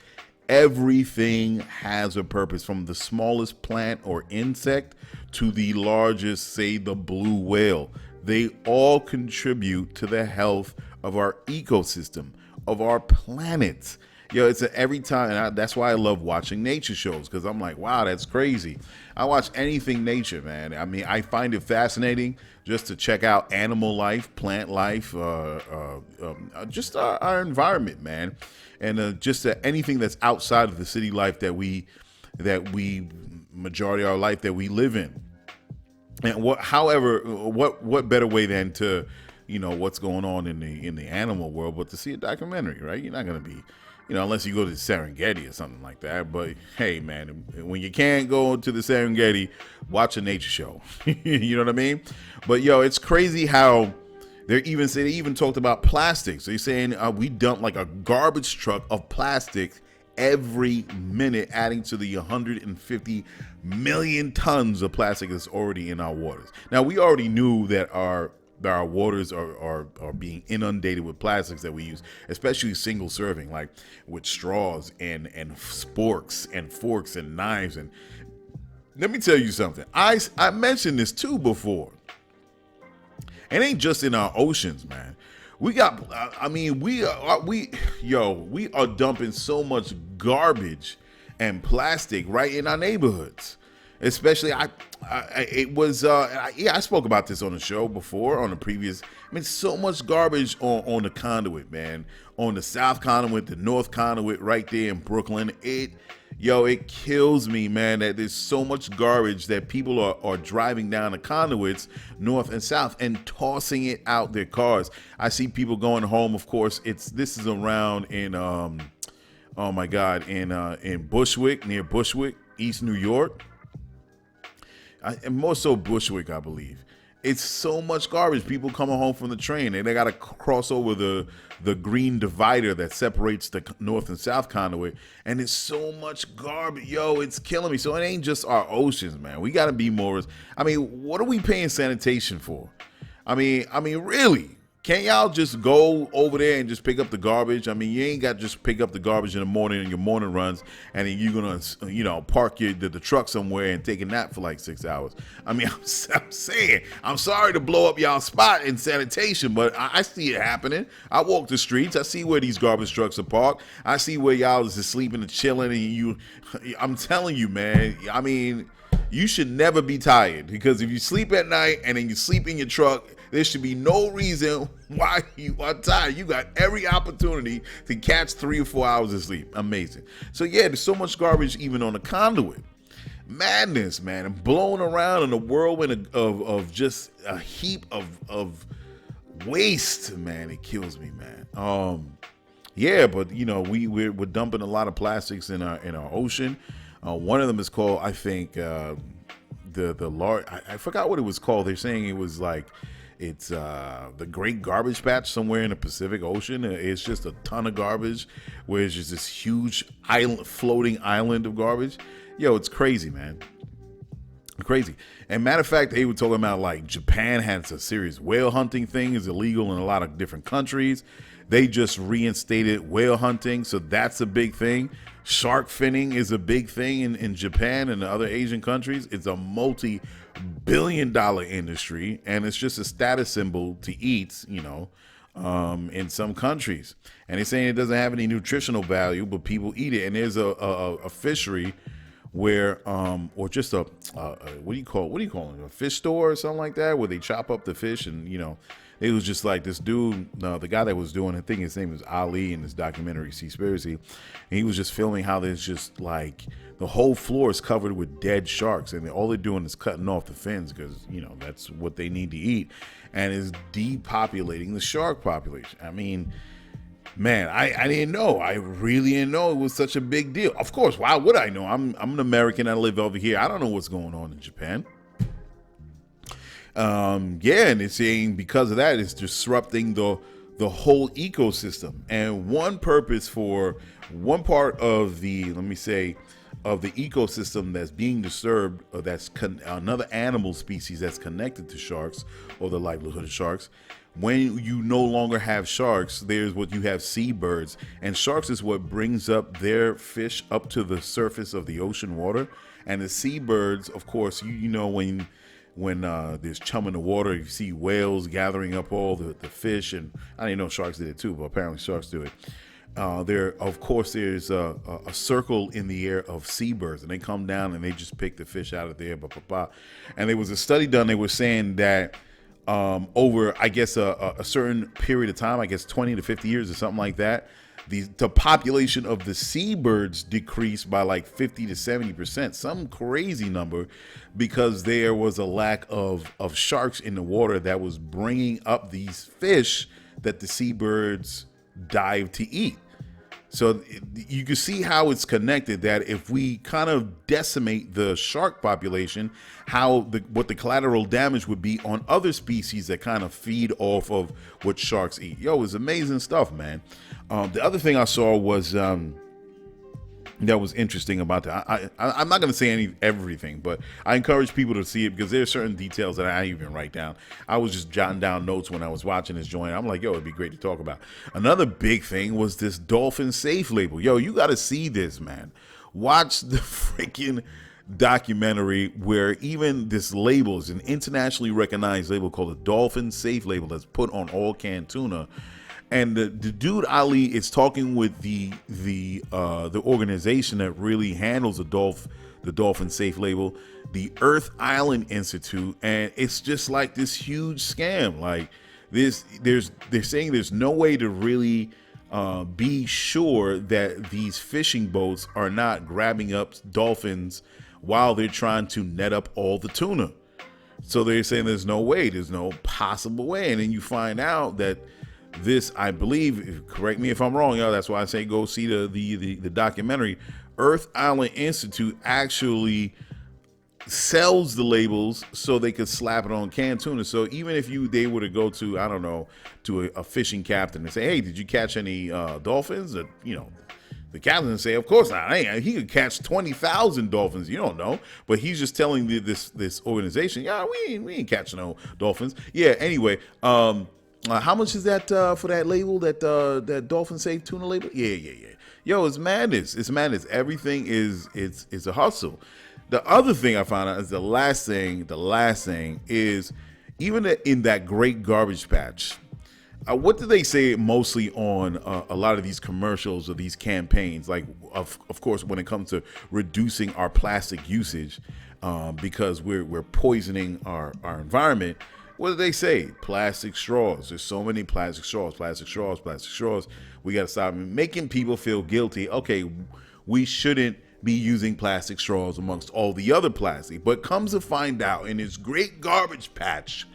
Everything has a purpose, from the smallest plant or insect to the largest, say, the blue whale. They all contribute to the health of our ecosystem, of our planet. It's every time, and that's why I love watching nature shows, because I'm like, wow, that's crazy. I watch anything nature, man. I mean, I find it fascinating just to check out animal life, plant life, just our environment, man, and just anything that's outside of the city life that we majority of our life that we live in. And what better way than to, what's going on in the animal world, but to see a documentary, right? You're not gonna be, unless you go to the Serengeti or something like that. But hey, man, when you can't go to the Serengeti, watch a nature show. You know what I mean? But it's crazy how they even talked about plastics. They're saying we dump like a garbage truck of plastic every minute, adding to the 150 million tons of plastic that's already in our waters. Now, we already knew that our waters are being inundated with plastics that we use, especially single serving, like with straws and sporks and forks and knives. And let me tell you something. I mentioned this too before. It ain't just in our oceans, man. We got, we are dumping so much garbage and plastic right in our neighborhoods. Especially, I spoke about this on the show before, on the previous. So much garbage on the conduit, man. On the South Conduit, the North Conduit, right there in Brooklyn. It kills me, man, that there's so much garbage that people are driving down the conduits, north and south, and tossing it out their cars. I see people going home. Of course, this is around in in Bushwick, near Bushwick, East New York. And more so Bushwick, I believe. It's so much garbage. People coming home from the train, and they got to cross over the green divider that separates the north and south conduit, and it's so much garbage. It's killing me. So it ain't just our oceans, man. We got to be more. What are we paying sanitation for? Really? Can't y'all just go over there and just pick up the garbage? You ain't got to just pick up the garbage in the morning in your morning runs, and then you're going to, park the truck somewhere and take a nap for like 6 hours. I'm saying, I'm sorry to blow up y'all spot in sanitation, but I see it happening. I walk the streets. I see where these garbage trucks are parked. I see where y'all is sleeping and chilling, and I'm telling you, man, you should never be tired, because if you sleep at night and then you sleep in your truck, there should be no reason why you are tired. You got every opportunity to catch 3 or 4 hours of sleep. Amazing. So there's so much garbage even on the conduit. Madness, man. And blowing around in a whirlwind of just a heap of waste, man. It kills me, man. But we're dumping a lot of plastics in our ocean. One of them is called, I think, the large. I forgot what it was called. They're saying it was like, it's the Great Garbage Patch somewhere in the Pacific Ocean. It's just a ton of garbage, where it's just this huge floating island of garbage. It's crazy, man. Crazy. And matter of fact, they were talking about like Japan had a serious whale hunting thing is illegal in a lot of different countries. They just reinstated whale hunting, so that's a big thing. Shark finning is a big thing in Japan and the other Asian countries. It's a multi-billion-dollar industry, and it's just a status symbol to eat, in some countries. And they're saying it doesn't have any nutritional value, but people eat it. And there's a fishery where, or just what do you call it? A fish store or something like that, where they chop up the fish and, it was just like this dude, the guy that was doing, I think his name was Ali in this documentary, Seaspiracy. And he was just filming how there's just like the whole floor is covered with dead sharks, and all they're doing is cutting off the fins because, that's what they need to eat, and is depopulating the shark population. Man, I didn't know. I really didn't know it was such a big deal. Of course, why would I know? I'm an American. I live over here. I don't know what's going on in Japan. And it's saying because of that, it's disrupting the whole ecosystem. And one part of the, of the ecosystem that's being disturbed, or that's another animal species that's connected to sharks or the livelihood of sharks, when you no longer have sharks, there's what you have seabirds, and sharks is what brings up their fish up to the surface of the ocean water. And the seabirds, of course, you know when there's chum in the water, you see whales gathering up all the fish, and I didn't know sharks did it too, but apparently sharks do it. There's a circle in the air of seabirds, and they come down and they just pick the fish out of there. And there was a study done. They were saying that over, I guess, a certain period of time, I guess 20 to 50 years or something like that, the population of the seabirds decreased by like 50 to 70%, some crazy number, because there was a lack of sharks in the water that was bringing up these fish that the seabirds dive to eat. So you can see how it's connected, that if we kind of decimate the shark population, what the collateral damage would be on other species that kind of feed off of what sharks eat. Yo, it's amazing stuff, man. The other thing I saw was that was interesting about that. I'm not going to say everything, but I encourage people to see it, because there are certain details that I didn't even write down. I was just jotting down notes when I was watching this joint. I'm like, yo, it'd be great to talk about. Another big thing was this dolphin safe label. Yo, you got to see this, man. Watch the freaking documentary where even this label is an internationally recognized label called a dolphin safe label that's put on all canned tuna. And the dude Ali is talking with the organization that really handles the dolphin safe label, the Earth Island Institute, and it's just like this huge scam. Like they're saying there's no way to really be sure that these fishing boats are not grabbing up dolphins while they're trying to net up all the tuna. So they're saying there's no possible way, and then you find out that this, I believe, correct me if I'm wrong, y'all, that's why I say go see the documentary. Earth Island Institute actually sells the labels so they could slap it on canned tuna. So even if they were to go to, I don't know, to a fishing captain and say, hey, did you catch any dolphins? The captain would say, of course not. He could catch 20,000 dolphins. You don't know. But he's just telling this organization, yeah, we ain't catching no dolphins. Yeah, anyway, how much is that for that label, that dolphin safe tuna label? Yeah. Yo, it's madness. It's madness. Everything it's a hustle. The other thing I found out is the last thing is, even in that great garbage patch, what do they say mostly on a lot of these commercials or these campaigns? Like, of course, when it comes to reducing our plastic usage, because we're poisoning our environment. What do they say? Plastic straws. There's so many plastic straws. We got to stop making people feel guilty. Okay, we shouldn't be using plastic straws amongst all the other plastic. But comes to find out, in this great garbage patch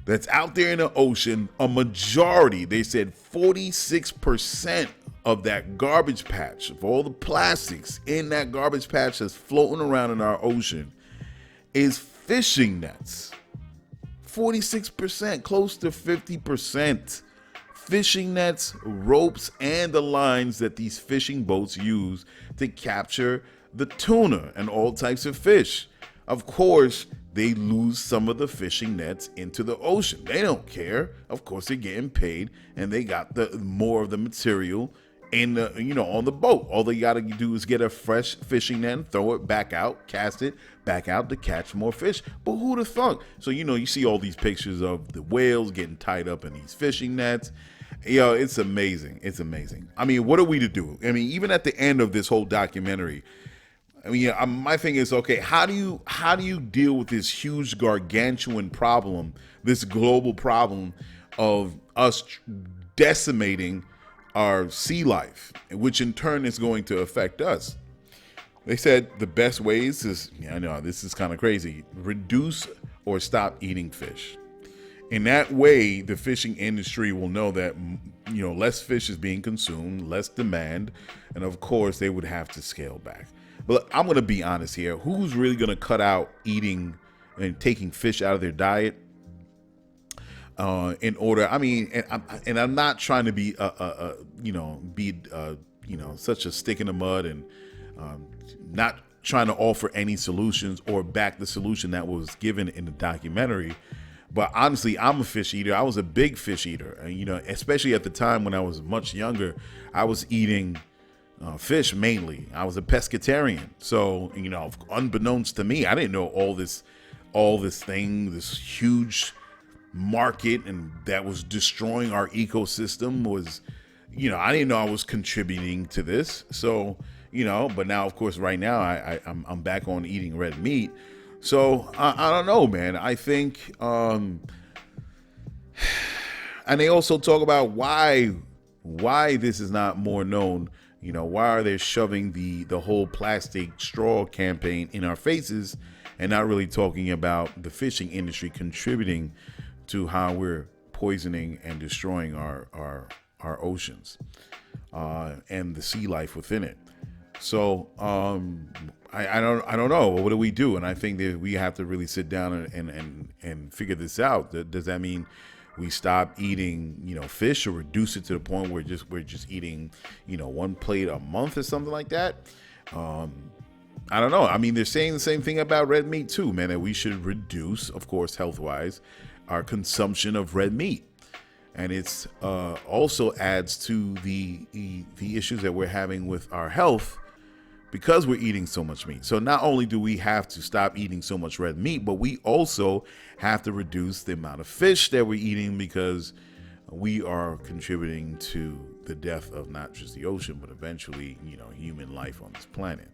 that's out there in the ocean, a majority, they said 46% of that garbage patch, of all the plastics in that garbage patch that's floating around in our ocean, is fishing nets. 46%, close to 50%. Fishing nets, ropes, and the lines that these fishing boats use to capture the tuna and all types of fish. Of course, they lose some of the fishing nets into the ocean. They don't care. Of course, they're getting paid, and they got more of the material in on the boat. All they got to do is get a fresh fishing net and throw it back out, cast it back out to catch more fish. But who'd have thunk? So you see all these pictures of the whales getting tied up in these fishing nets. Yo, it's amazing. It's amazing. I mean, what are we to do? I mean, even at the end of this whole documentary, I mean, my thing is, okay, how do you deal with this huge gargantuan problem, this global problem of us decimating our sea life, which in turn is going to affect us? They said the best ways is, I know this is kind of crazy, reduce or stop eating fish. In that way, the fishing industry will know that, less fish is being consumed, less demand, and of course they would have to scale back. But I'm going to be honest here. Who's really going to cut out eating and taking fish out of their diet? In order, I mean, and I'm not trying to be, such a stick in the mud, and not trying to offer any solutions or back the solution that was given in the documentary. But honestly, I'm a fish eater. I was a big fish eater. And, especially at the time when I was much younger, I was eating fish mainly. I was a pescatarian. So, unbeknownst to me, I didn't know all this huge market and that was destroying our ecosystem was, I didn't know I was contributing to this. So, but now, of course, right now I'm back on eating red meat. So I don't know, man. I think, and they also talk about why this is not more known. Why are they shoving the whole plastic straw campaign in our faces and not really talking about the fishing industry contributing to how we're poisoning and destroying our oceans and the sea life within it. So I don't know. What do we do? And I think that we have to really sit down and figure this out. Does that mean we stop eating, fish, or reduce it to the point where we're just eating, one plate a month or something like that? I don't know. I mean, they're saying the same thing about red meat too, man, that we should reduce, of course, health-wise, our consumption of red meat. And it's also adds to the issues that we're having with our health because we're eating so much meat. So not only do we have to stop eating so much red meat, but we also have to reduce the amount of fish that we're eating because we are contributing to the death of not just the ocean, but eventually, human life on this planet.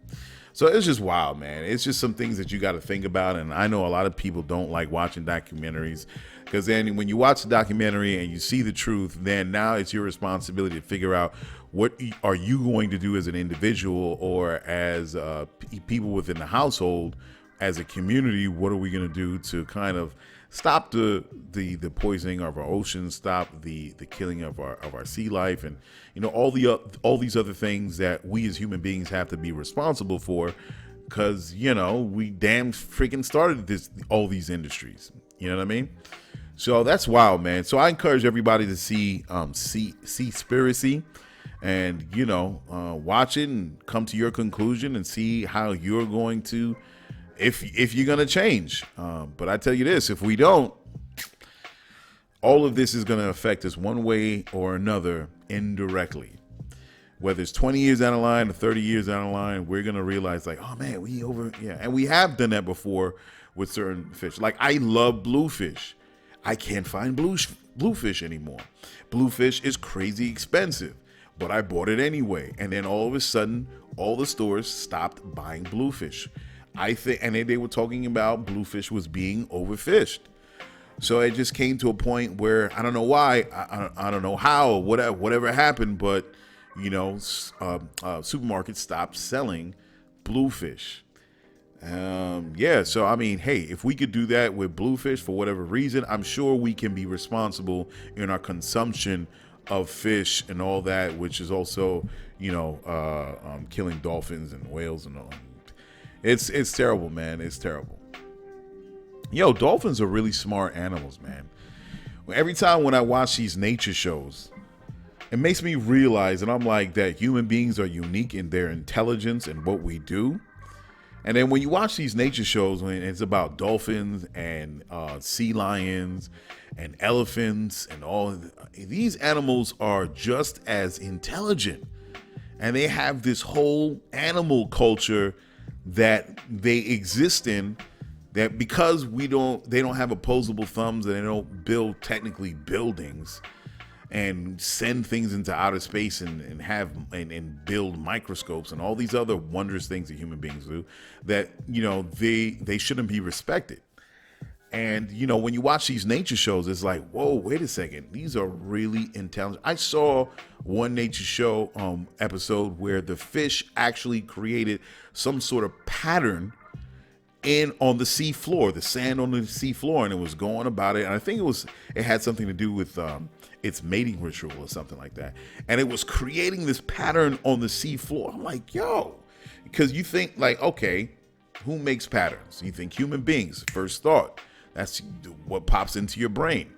So it's just wild, man. It's just some things that you got to think about. And I know a lot of people don't like watching documentaries because then when you watch the documentary and you see the truth, then now it's your responsibility to figure out what are you going to do as an individual or as people within the household, as a community. What are we going to do to kind of stop the poisoning of our oceans, stop the killing of our sea life, and all these other things that we as human beings have to be responsible for, because we damn freaking started all these industries. You know what I mean? So that's wild, man. So I encourage everybody to see Seaspiracy, and watch it and come to your conclusion and see how you're going to, if you're going to change. But I tell you this, if we don't, all of this is going to affect us one way or another indirectly. Whether it's 20 years down the line or 30 years down the line, we're going to realize like, oh man, and we have done that before with certain fish. Like I love bluefish. I can't find bluefish anymore. Bluefish is crazy expensive, but I bought it anyway. And then all of a sudden, all the stores stopped buying bluefish. I think, and they were talking about bluefish was being overfished. So it just came to a point where I don't know why, I don't know how, whatever happened, but supermarkets stopped selling bluefish. So I mean, hey, if we could do that with bluefish for whatever reason, I'm sure we can be responsible in our consumption of fish and all that, which is also, killing dolphins and whales and all. It's terrible, man. It's terrible. Dolphins are really smart animals, man. Every time when I watch these nature shows, it makes me realize, and I'm like, that human beings are unique in their intelligence and what we do. And then when you watch these nature shows, when it's about dolphins and sea lions and elephants and all, these animals are just as intelligent. And they have this whole animal culture that they exist in, that because they don't have opposable thumbs and they don't build technically buildings and send things into outer space and build microscopes and all these other wondrous things that human beings do, that they shouldn't be respected. And when you watch these nature shows, it's like, whoa, wait a second, these are really intelligent. I saw one nature show episode where the fish actually created some sort of pattern on the sea floor, the sand on the sea floor, and it was going about it. And I think it had something to do with its mating ritual or something like that. And it was creating this pattern on the sea floor. I'm like, yo, because you think like, okay, who makes patterns? You think human beings, first thought. That's what pops into your brain.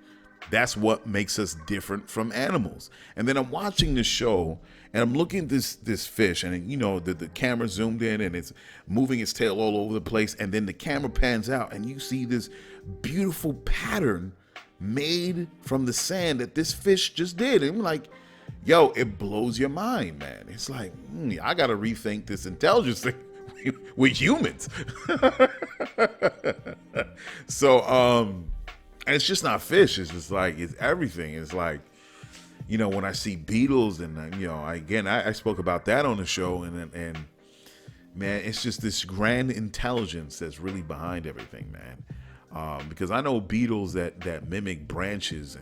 That's what makes us different from animals. And then I'm watching the show and I'm looking at this fish, and the camera zoomed in and it's moving its tail all over the place, and then the camera pans out and you see this beautiful pattern made from the sand that this fish just did. And I'm like, yo, it blows your mind, man. It's like, I gotta rethink this intelligence thing with humans. So and it's just not fish, it's just like, it's everything. It's like, when I see beetles, and I spoke about that on the show, and man, it's just this grand intelligence that's really behind everything, man. Because I know beetles that mimic branches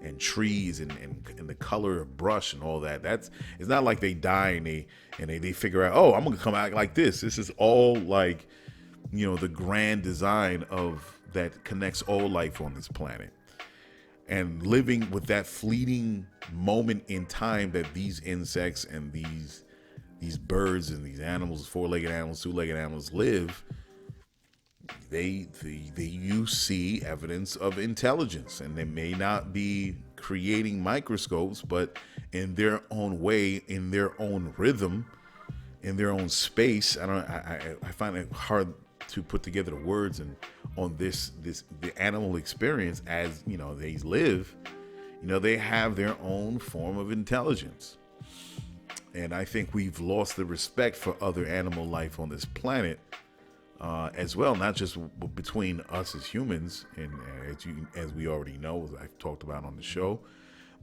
and trees and the color of brush and all that. It's not like they die and they figure out, oh, I'm gonna come out like this. This is all like, the grand design of that connects all life on this planet. And living with that fleeting moment in time that these insects and these birds and these animals, four-legged animals, two-legged animals live, you see evidence of intelligence. And they may not be creating microscopes, but in their own way, in their own rhythm, in their own space. I find it hard to put together the words on the animal experience as they live. They have their own form of intelligence. And I think we've lost the respect for other animal life on this planet as well, not just between us as humans, and as we already know, as I've talked about on the show,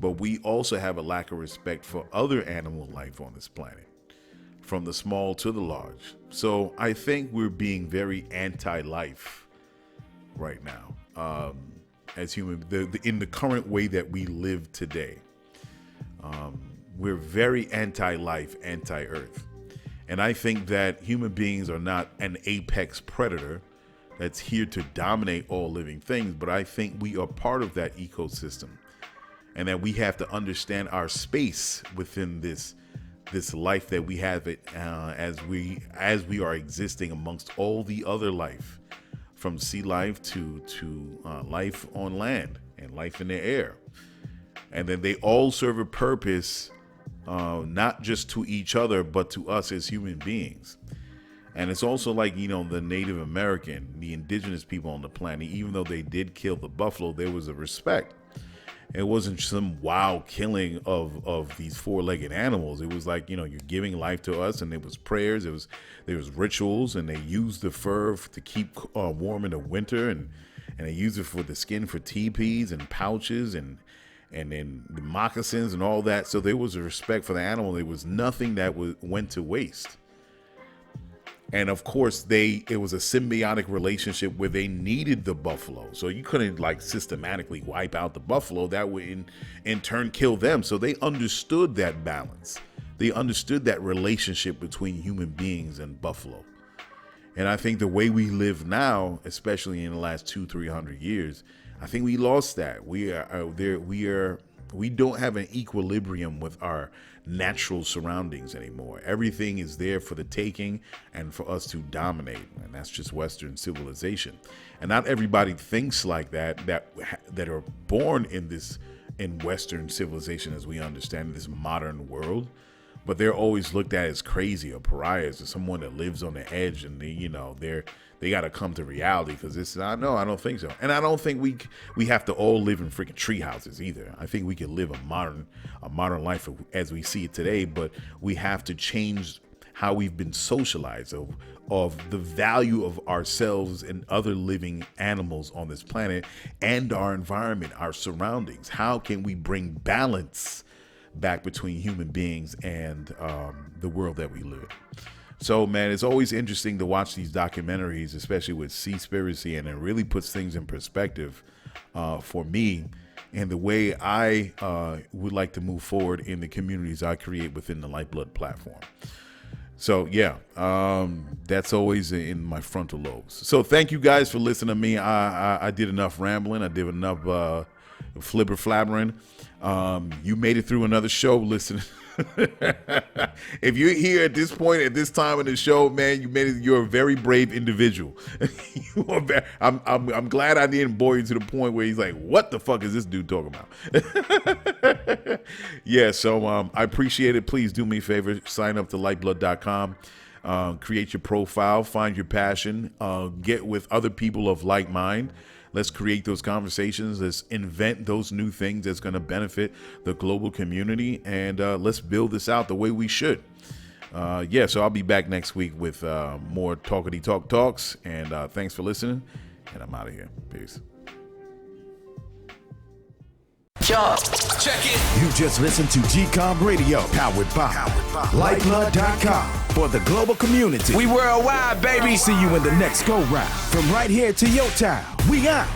but we also have a lack of respect for other animal life on this planet, from the small to the large. So I think we're being very anti-life right now, as human, in the current way that we live today. We're very anti-life, anti-earth. And I think that human beings are not an apex predator that's here to dominate all living things, but I think we are part of that ecosystem, and that we have to understand our space within this life that we have as we are existing amongst all the other life, from sea life to life on land and life in the air. And then they all serve a purpose, not just to each other, but to us as human beings. And it's also like, the Native American, the indigenous people on the planet, even though they did kill the buffalo, there was a respect. It wasn't some wild killing of these four-legged animals. It was like, you're giving life to us, and there was prayers, there was rituals, and they used the fur to keep warm in the winter, and they used it for the skin for teepees and pouches and then the moccasins and all that. So there was a respect for the animal. There was nothing that went to waste. And of course, it was a symbiotic relationship where they needed the buffalo. So you couldn't systematically wipe out the buffalo. That would in turn kill them. So they understood that balance. They understood that relationship between human beings and buffalo. And I think the way we live now, especially in the last 200-300 years, I think we lost that. We don't have an equilibrium with our natural surroundings anymore. Everything is there for the taking and for us to dominate, and that's just Western civilization. And not everybody thinks like that are born in Western civilization as we understand this modern world. But they're always looked at as crazy or pariahs, or someone that lives on the edge, and they got to come to reality, because I don't think so. And I don't think we have to all live in freaking tree houses either. I think we can live a modern life as we see it today, but we have to change how we've been socialized of the value of ourselves and other living animals on this planet and our environment, our surroundings. How can we bring balance back between human beings and the world that we live in? So, man, it's always interesting to watch these documentaries, especially with Seaspiracy, and it really puts things in perspective for me and the way I would like to move forward in the communities I create within the Lyfeblood platform. So, yeah, that's always in my frontal lobes. So thank you guys for listening to me. I did enough rambling. I did enough flibber flabbering. You made it through another show listening If you're here at this point, at this time in the show, man, you're a very brave individual. I'm glad I didn't bore you to the point where he's like, what the fuck is this dude talking about? Yeah, so I appreciate it. Please do me a favor, sign up to Lyfeblood.com. Create your profile, find your passion, get with other people of like mind. Let's create those conversations. Let's invent those new things that's going to benefit the global community, and let's build this out the way we should. So I'll be back next week with more talkity talks, and thanks for listening, and I'm out of here. Peace.
Check it.
You just listened to GCOM Radio, powered by Lyfeblood.com for the global community.
We worldwide, baby.
See you in the next go round. From right here to your town, we out.